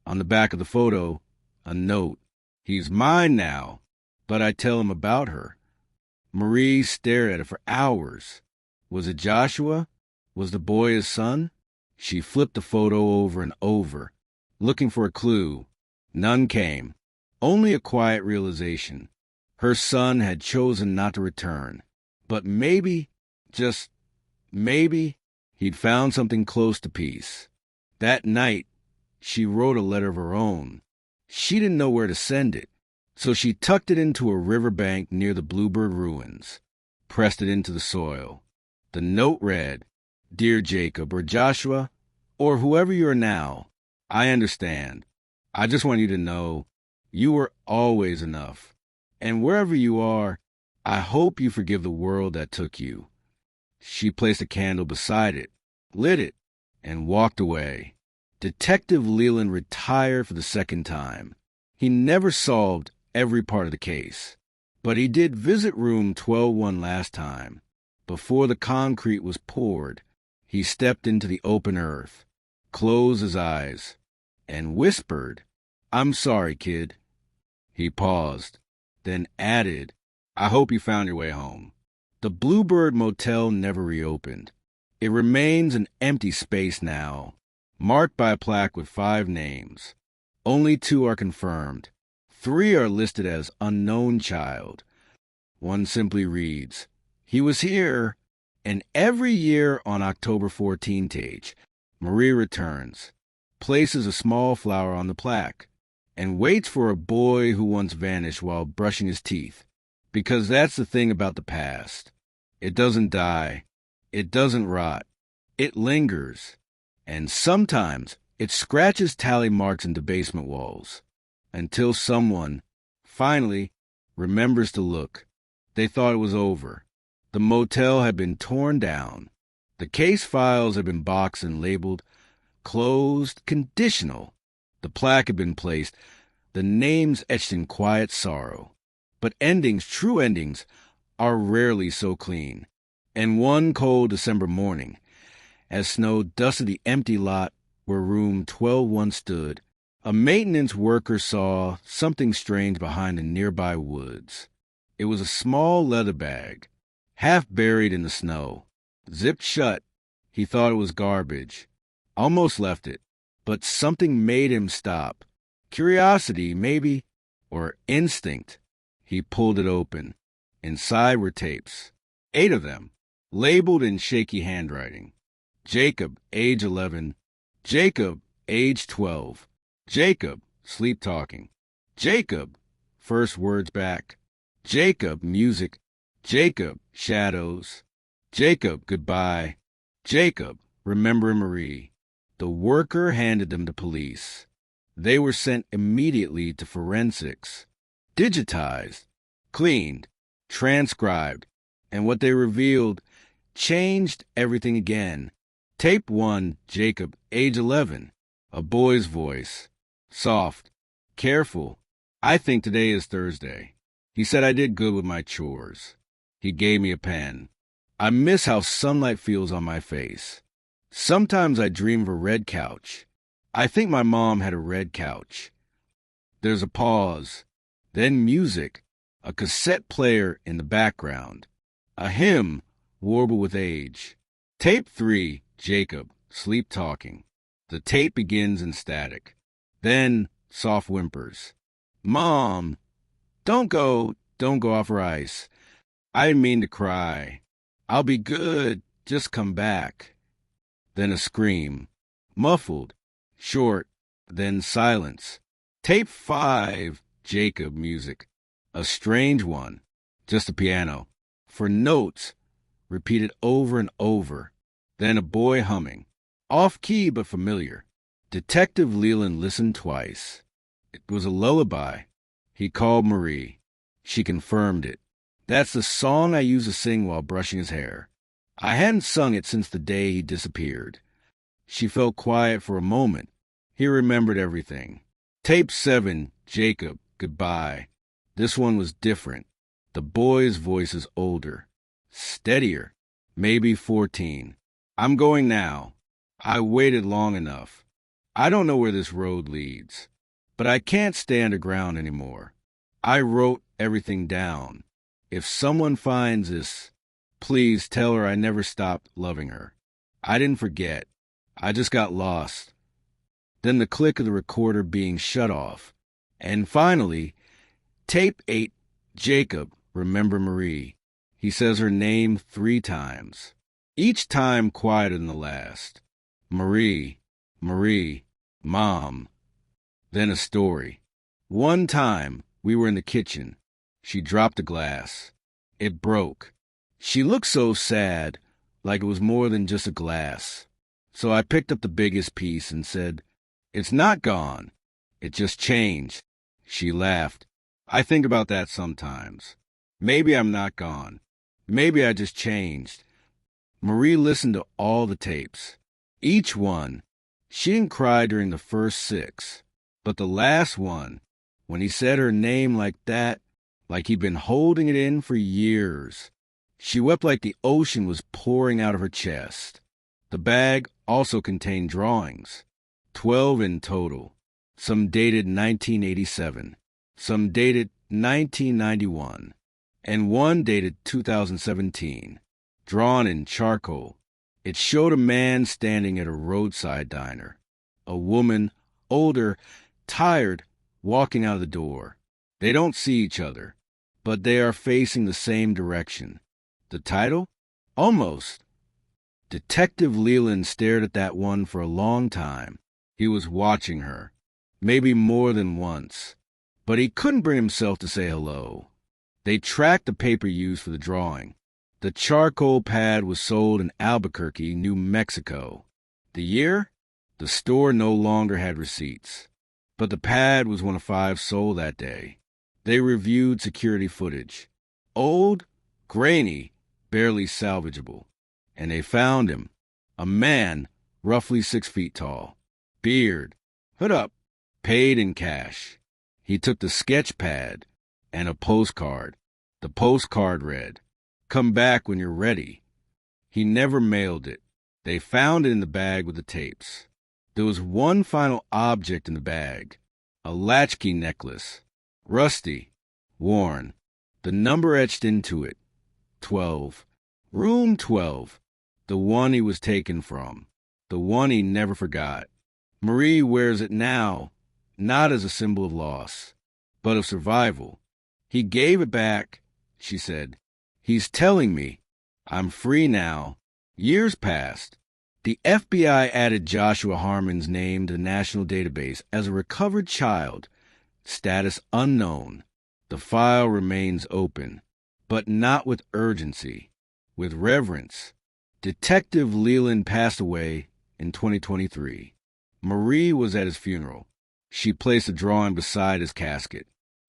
On the back of the photo, a note. "He's mine now, but I tell him about her." Marie stared at it for hours. Was it Joshua? Was the boy his son? She flipped the photo over and over, looking for a clue. None came. Only a quiet realization. Her son had chosen not to return. But maybe, just maybe, he'd found something close to peace. That night, she wrote a letter of her own. She didn't know where to send it, so she tucked it into a riverbank near the Bluebird ruins, pressed it into the soil. The note read, "Dear Jacob or Joshua, or whoever you are now, I understand. I just want you to know you were always enough. And wherever you are, I hope you forgive the world that took you." She placed a candle beside it, lit it, and walked away. Detective Leland retired for the second time. He never solved every part of the case, but he did visit room 12-1 last time. Before the concrete was poured, he stepped into the open earth, closed his eyes, and whispered, "I'm sorry, kid." He paused, then added, "I hope you found your way home." The Bluebird Motel never reopened. It remains an empty space now, marked by a plaque with 5 names. Only 2 are confirmed. 3 are listed as unknown child. One simply reads, "He was here," and every year on October 14th, Marie returns, places a small flower on the plaque, and waits for a boy who once vanished while brushing his teeth. Because that's the thing about the past. It doesn't die. It doesn't rot. It lingers. And sometimes it scratches tally marks into basement walls. Until someone, finally, remembers to look. They thought it was over. The motel had been torn down. The case files had been boxed and labeled "Closed Conditional." The plaque had been placed, the names etched in quiet sorrow. But endings, true endings, are rarely so clean. And one cold December morning, as snow dusted the empty lot where room 12-1 stood, a maintenance worker saw something strange behind the nearby woods. It was a small leather bag, half buried in the snow. Zipped shut, he thought it was garbage. Almost left it, but something made him stop. Curiosity, maybe, or instinct. He pulled it open. Inside were tapes, 8 of them, labeled in shaky handwriting. Jacob, age 11. Jacob, age 12. Jacob, sleep talking. Jacob, first words back. Jacob, music. Jacob, shadows. Jacob, goodbye. Jacob, remembering Marie. The worker handed them to police. They were sent immediately to forensics. Digitized, cleaned, transcribed, and what they revealed changed everything again. Tape 1, Jacob, age 11, a boy's voice, soft, careful. "I think today is Thursday. He said I did good with my chores. He gave me a pen. I miss how sunlight feels on my face. Sometimes I dream of a red couch. I think my mom had a red couch." There's a pause, then music, a cassette player in the background, a hymn warbled with age. Tape 3, Jacob, sleep talking. The tape begins in static. Then soft whimpers. "Mom, don't go off her ice. I didn't mean to cry. I'll be good, just come back." Then a scream, muffled, short, then silence. Tape 5, Jacob, music. A strange one, just a piano. For notes, repeated over and over. Then a boy humming, off-key but familiar. Detective Leland listened twice. It was a lullaby. He called Marie. She confirmed it. "That's the song I used to sing while brushing his hair. I hadn't sung it since the day he disappeared." She felt quiet for a moment. He remembered everything. Tape 7, Jacob, goodbye. This one was different. The boy's voice is older, steadier, maybe 14. "I'm going now. I waited long enough. I don't know where this road leads, but I can't stay underground anymore. I wrote everything down. If someone finds this, please tell her I never stopped loving her. I didn't forget. I just got lost." Then the click of the recorder being shut off. And finally, Tape 8, Jacob, remember Marie. He says her name 3 times, each time quieter than the last. Marie, Marie, Mom. Then a story. One time, we were in the kitchen. She dropped a glass. It broke. She looked so sad, like it was more than just a glass. So I picked up the biggest piece and said, "It's not gone. It just changed." She laughed. I think about that sometimes. Maybe I'm not gone. Maybe I just changed. Marie listened to all the tapes. Each one. She didn't cry during the first 6. But the last one, when he said her name like that, like he'd been holding it in for years, she wept like the ocean was pouring out of her chest. The bag also contained drawings, 12 in total, some dated 1987, some dated 1991, and one dated 2017, drawn in charcoal. It showed a man standing at a roadside diner, a woman, older, tired, walking out of the door. They don't see each other, but they are facing the same direction. The title? Almost. Detective Leland stared at that one for a long time. He was watching her, maybe more than once, but he couldn't bring himself to say hello. They tracked the paper used for the drawing. The charcoal pad was sold in Albuquerque, New Mexico. The year? The store no longer had receipts. But the pad was one of 5 sold that day. They reviewed security footage. Old, grainy, barely salvageable. And they found him. A man, roughly 6 feet tall. Beard. Hood up. Paid in cash. He took the sketch pad and a postcard. The postcard read, "Come back when you're ready." He never mailed it. They found it in the bag with the tapes. There was one final object in the bag, a latchkey necklace, rusty, worn, the number etched into it, 12. Room 12, the one he was taken from, the one he never forgot. Marie wears it now, not as a symbol of loss, but of survival. He gave it back, she said. He's telling me I'm free now. Years passed. The FBI added Joshua Harmon's name to the national database as a recovered child. Status unknown. The file remains open, but not with urgency, with reverence. Detective Leland passed away in 2023. Marie was at his funeral. She placed a drawing beside his casket,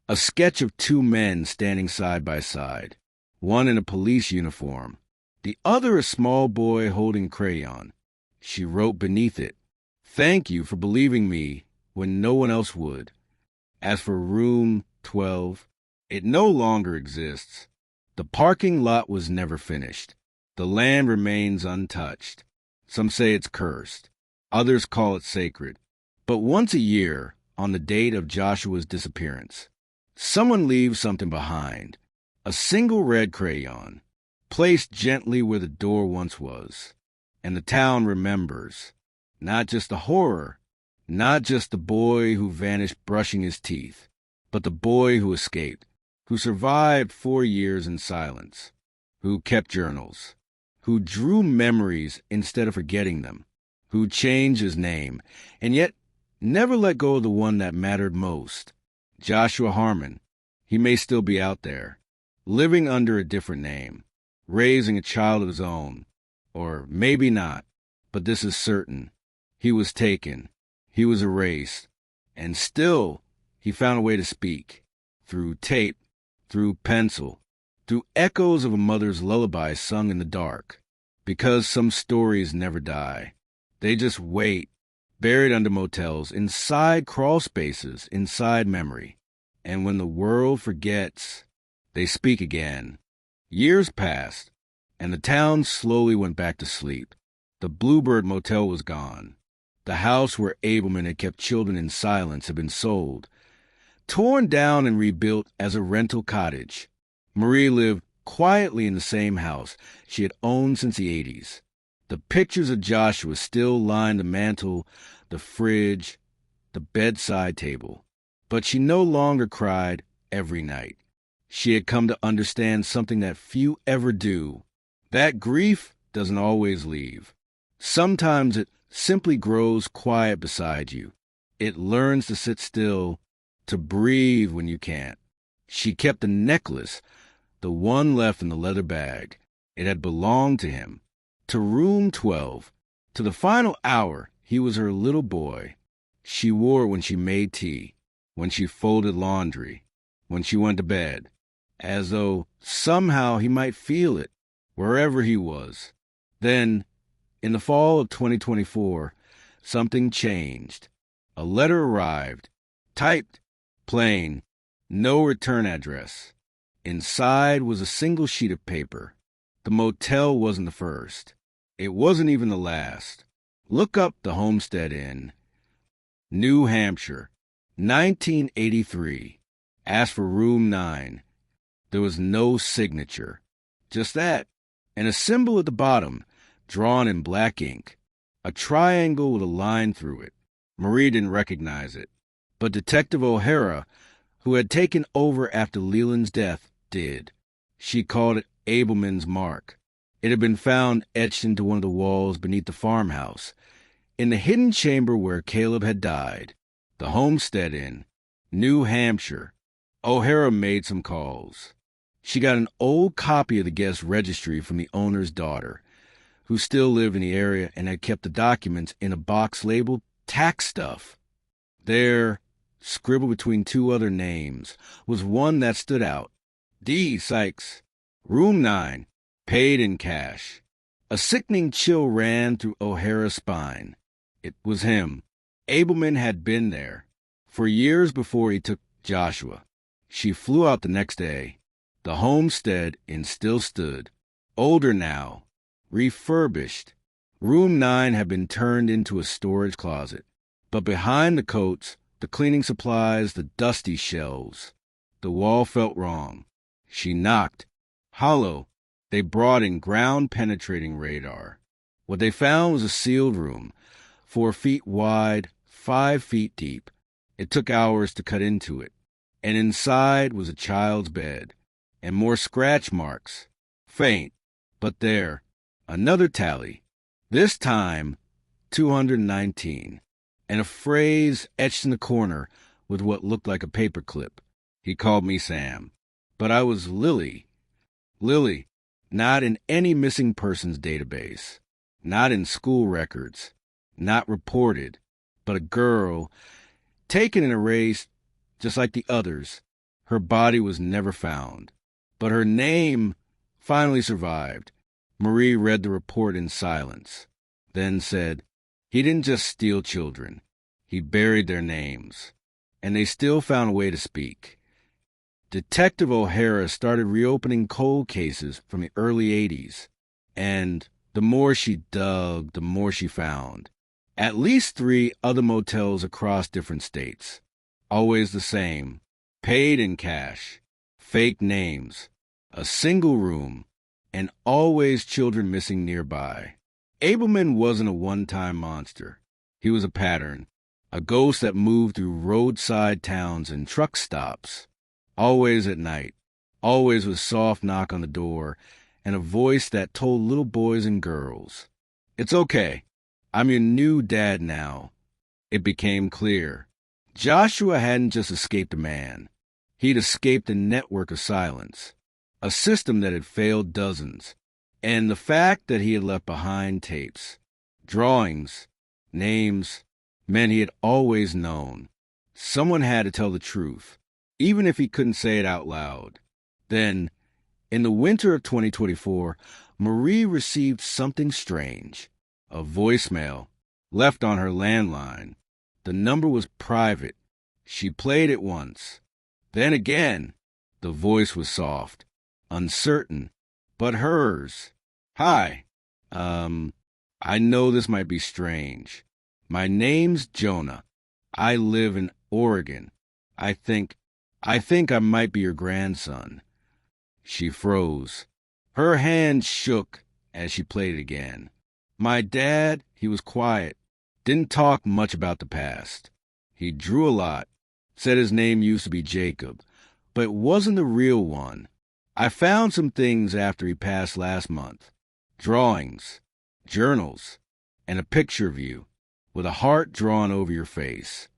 a sketch of 2 men standing side by side, one in a police uniform, the other a small boy holding a crayon. She wrote beneath it, "Thank you for believing me when no one else would." As for room 12, it no longer exists. The parking lot was never finished. The land remains untouched. Some say it's cursed. Others call it sacred. But once a year, on the date of Joshua's disappearance, someone leaves something behind. A single red crayon, placed gently where the door once was. And the town remembers, not just the horror, not just the boy who vanished brushing his teeth, but the boy who escaped, who survived 4 years in silence, who kept journals, who drew memories instead of forgetting them, who changed his name, and yet never let go of the one that mattered most. Joshua Harmon. He may still be out there, living under a different name, raising a child of his own. Or maybe not, but this is certain. He was taken. He was erased. And still, he found a way to speak. Through tape, through pencil, through echoes of a mother's lullaby sung in the dark. Because some stories never die. They just wait, buried under motels, inside crawl spaces, inside memory. And when the world forgets, they speak again. Years passed. And the town slowly went back to sleep. The Bluebird Motel was gone. The house where Abelman had kept children in silence had been sold, torn down and rebuilt as a rental cottage. Marie lived quietly in the same house she had owned since the 80s. The pictures of Joshua still lined the mantel, the fridge, the bedside table. But she no longer cried every night. She had come to understand something that few ever do. That grief doesn't always leave. Sometimes it simply grows quiet beside you. It learns to sit still, to breathe when you can't. She kept the necklace, the one left in the leather bag. It had belonged to him, to room 12. To the final hour, he was her little boy. She wore it when she made tea, when she folded laundry, when she went to bed, as though somehow he might feel it, wherever he was. Then, in the fall of 2024, something changed. A letter arrived, typed, plain, no return address. Inside was a single sheet of paper. The motel wasn't the first. It wasn't even the last. Look up the Homestead Inn. New Hampshire, 1983. Asked for room 9. There was no signature. Just that, and a symbol at the bottom, drawn in black ink. A triangle with a line through it. Marie didn't recognize it, but Detective O'Hara, who had taken over after Leland's death, did. She called it Abelman's mark. It had been found etched into one of the walls beneath the farmhouse, in the hidden chamber where Caleb had died. The Homestead Inn, New Hampshire. O'Hara made some calls. She got an old copy of the guest registry from the owner's daughter, who still lived in the area and had kept the documents in a box labeled tax stuff. There, scribbled between 2 other names, was one that stood out. D. Sykes, room 9, paid in cash. A sickening chill ran through O'Hara's spine. It was him. Abelman had been there, for years before he took Joshua. She flew out the next day. The Homestead Inn still stood, older now, refurbished. Room 9 had been turned into a storage closet, but behind the coats, the cleaning supplies, the dusty shelves, the wall felt wrong. She knocked. Hollow. They brought in ground-penetrating radar. What they found was a sealed room, 4 feet wide, 5 feet deep. It took hours to cut into it. And inside was a child's bed, and more scratch marks. Faint, but there. Another tally. This time, 219. And a phrase etched in the corner with what looked like a paperclip. He called me Sam. But I was Lily. Lily, not in any missing persons database. Not in school records. Not reported. But a girl, taken and erased, just like the others. Her body was never found. But her name finally survived. Marie read the report in silence, then said, "He didn't just steal children. He buried their names." And they still found a way to speak. Detective O'Hara started reopening cold cases from the early 80s. And the more she dug, the more she found. At least 3 other motels across different states. Always the same. Paid in cash. Fake names. A single room. And always children missing nearby. Abelman wasn't a one-time monster. He was a pattern. A ghost that moved through roadside towns and truck stops. Always at night. Always with a soft knock on the door and a voice that told little boys and girls, "It's okay. I'm your new dad now." It became clear. Joshua hadn't just escaped a man. He'd escaped a network of silence, a system that had failed dozens, and the fact that he had left behind tapes, drawings, names, meant he had always known. Someone had to tell the truth, even if he couldn't say it out loud. Then, in the winter of 2024, Marie received something strange. A voicemail, left on her landline. The number was private. She played it once. Then again. The voice was soft, uncertain, but hers. "Hi. I know this might be strange. My name's Jonah. I live in Oregon. I think I might be your grandson." She froze. Her hand shook as she played it again. "My dad, he was quiet. Didn't talk much about the past. He drew a lot. Said his name used to be Jacob. but it wasn't the real one. I found some things after he passed last month. Drawings, journals, and a picture of you with a heart drawn over your face.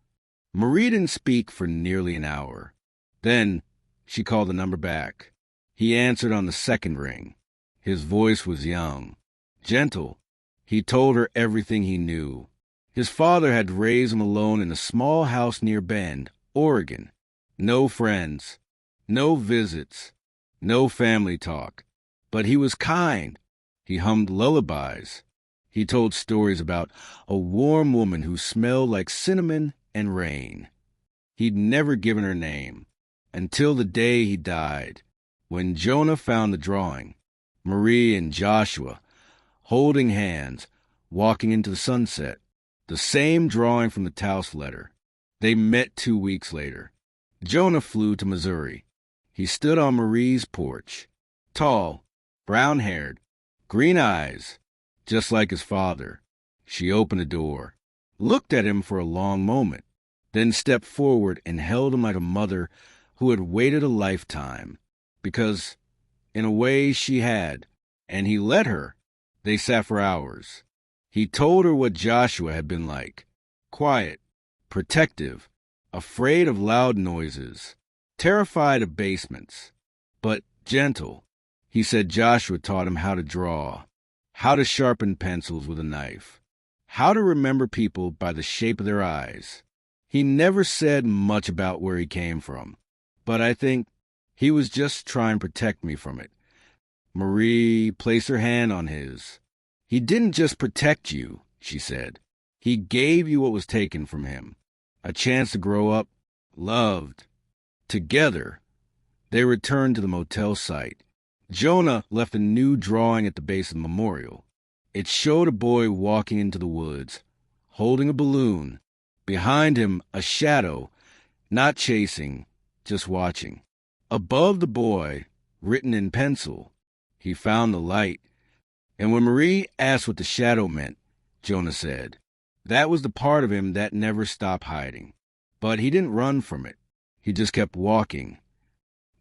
Marie didn't speak for nearly an hour. Then she called the number back. He answered on the second ring. His voice was young, gentle. He told her everything he knew. His father had raised him alone in a small house near Bend, Oregon. No friends, no visits, no family talk. But he was kind. He hummed lullabies. He told stories about a warm woman who smelled like cinnamon and rain. He'd never given her name until the day he died, when Jonah found the drawing. Marie and Joshua, holding hands, walking into the sunset. The same drawing from the Taos letter. They met 2 weeks later. Jonah flew to Missouri. He stood on Marie's porch, tall, brown-haired, green eyes, just like his father. She opened the door, looked at him for a long moment, then stepped forward and held him like a mother who had waited a lifetime, because, in a way, she had, and he let her. They sat for hours. He told her what Joshua had been like, quiet, protective, afraid of loud noises, terrified of basements, but gentle. He said Joshua taught him how to draw, how to sharpen pencils with a knife, how to remember people by the shape of their eyes. He never said much about where he came from, but I think he was just trying to protect me from it. Marie placed her hand on his. He didn't just protect you, she said. He gave you what was taken from him, a chance to grow up, loved. Together, they returned to the motel site. Jonah left a new drawing at the base of the memorial. It showed a boy walking into the woods, holding a balloon. Behind him, a shadow, not chasing, just watching. Above the boy, written in pencil, he found the light. And when Marie asked what the shadow meant, Jonah said, that was the part of him that never stopped hiding. But he didn't run from it. He just kept walking.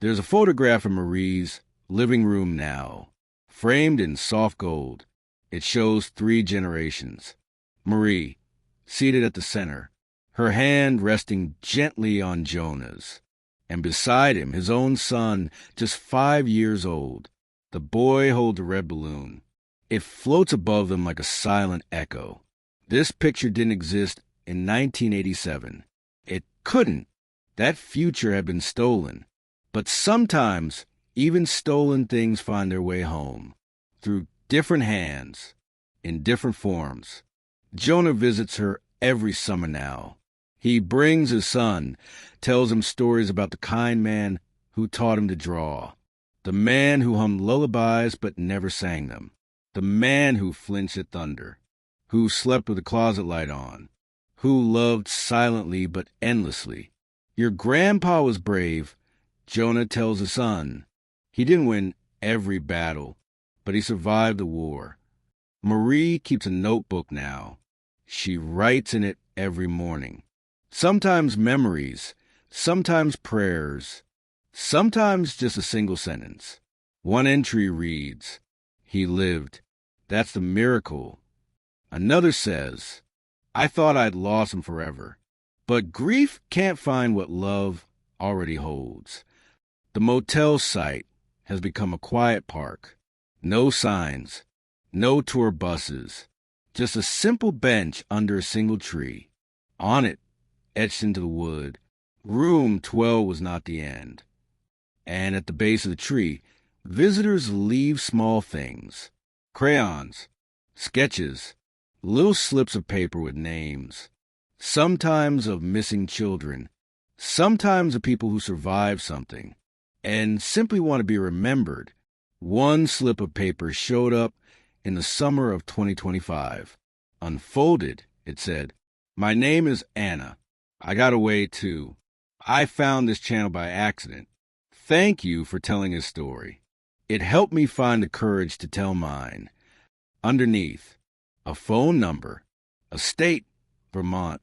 There's a photograph of Marie's living room now, framed in soft gold. It shows 3 generations. Marie, seated at the center, her hand resting gently on Jonah's. And beside him, his own son, just 5 years old. The boy holds a red balloon. It floats above them like a silent echo. This picture didn't exist in 1987. It couldn't. That future had been stolen. But sometimes, even stolen things find their way home, through different hands, in different forms. Jonah visits her every summer now. He brings his son, tells him stories about the kind man who taught him to draw, the man who hummed lullabies but never sang them, the man who flinched at thunder, who slept with the closet light on, who loved silently but endlessly. Your grandpa was brave, Jonah tells his son. He didn't win every battle, but he survived the war. Marie keeps a notebook now. She writes in it every morning. Sometimes memories, sometimes prayers, sometimes just a single sentence. One entry reads, "He lived. That's the miracle." Another says, "I thought I'd lost him forever." But grief can't find what love already holds. The motel site has become a quiet park. No signs, no tour buses, just a simple bench under a single tree. On it, etched into the wood, room 12 was not the end. And at the base of the tree, visitors leave small things. Crayons, sketches, little slips of paper with names. Sometimes of missing children, sometimes of people who survived something, and simply want to be remembered. One slip of paper showed up in the summer of 2025. Unfolded, it said, "My name is Anna. I got away too. I found this channel by accident. Thank you for telling his story. It helped me find the courage to tell mine." Underneath, a phone number, a state, Vermont.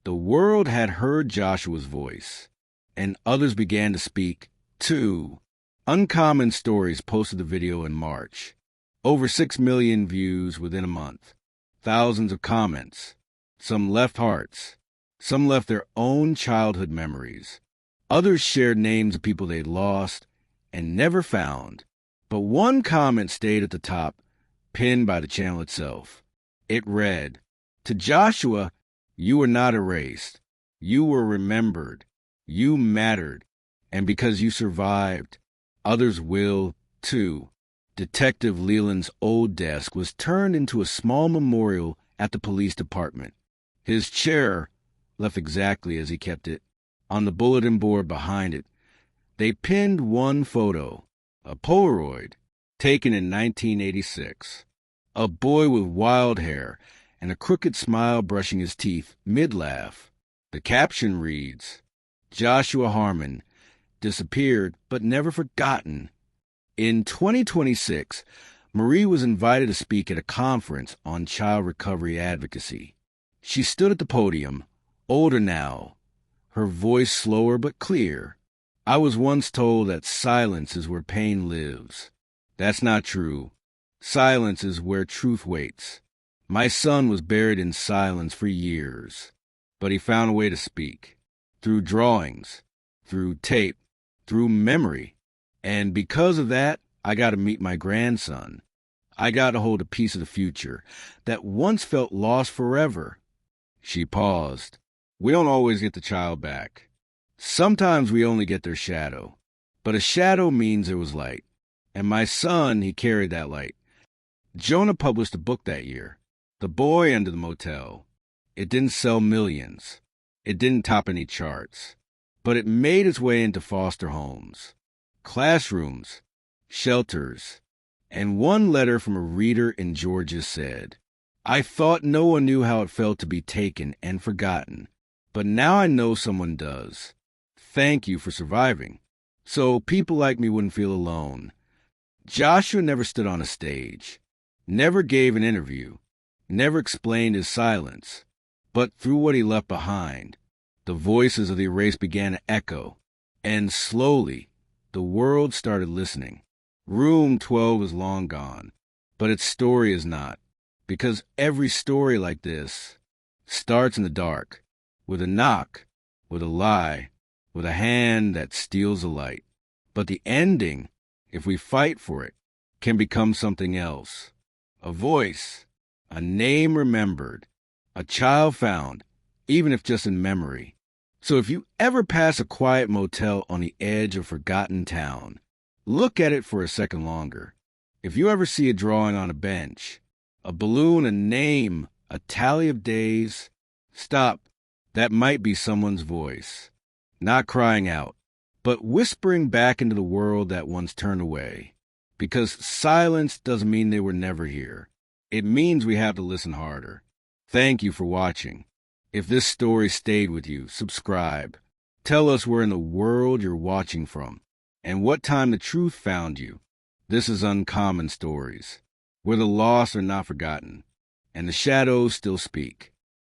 The world had heard Joshua's voice, and others began to speak 2. Uncommon Stories posted the video in March. Over 6 million views within a month. Thousands of comments. Some left hearts. Some left their own childhood memories. Others shared names of people they'd lost and never found. But one comment stayed at the top, pinned by the channel itself. It read, "To Joshua, you were not erased. You were remembered. You mattered. And because you survived, others will, too." Detective Leland's old desk was turned into a small memorial at the police department. His chair, left exactly as he kept it, on the bulletin board behind it, they pinned one photo, a Polaroid, taken in 1986. A boy with wild hair and a crooked smile brushing his teeth mid-laugh. The caption reads, "Joshua Harmon, disappeared but never forgotten." In 2026, Marie was invited to speak at a conference on child recovery advocacy. She stood at the podium, older now, her voice slower but clear. "I was once told that silence is where pain lives. That's not true. Silence is where truth waits. My son was buried in silence for years, but he found a way to speak. Through drawings, through tape, through memory. And because of that, I got to meet my grandson. I got to hold a piece of the future that once felt lost forever." She paused. We don't always get the child back. Sometimes we only get their shadow. But a shadow means there was light. And my son, he carried that light. Jonah published a book that year, The Boy Under the Motel. It didn't sell millions. It didn't top any charts. But it made its way into foster homes, classrooms, shelters. And one letter from a reader in Georgia said, "I thought no one knew how it felt to be taken and forgotten. But now I know someone does. Thank you for surviving. So people like me wouldn't feel alone." Joshua never stood on a stage, never gave an interview, never explained his silence. But through what he left behind, the voices of the erased began to echo, and slowly the world started listening. Room 12 is long gone, but its story is not, because every story like this starts in the dark, with a knock, with a lie, with a hand that steals the light. But the ending, if we fight for it, can become something else. A voice, a name remembered, a child found, even if just in memory. So if you ever pass a quiet motel on the edge of a forgotten town, look at it for a second longer. If you ever see a drawing on a bench, a balloon, a name, a tally of days, stop. That might be someone's voice, not crying out, but whispering back into the world that once turned away. Because silence doesn't mean they were never here. It means we have to listen harder. Thank you for watching. If this story stayed with you, subscribe. Tell us where in the world you're watching from and what time the truth found you. This is Uncommon Stories, where the lost are not forgotten and the shadows still speak.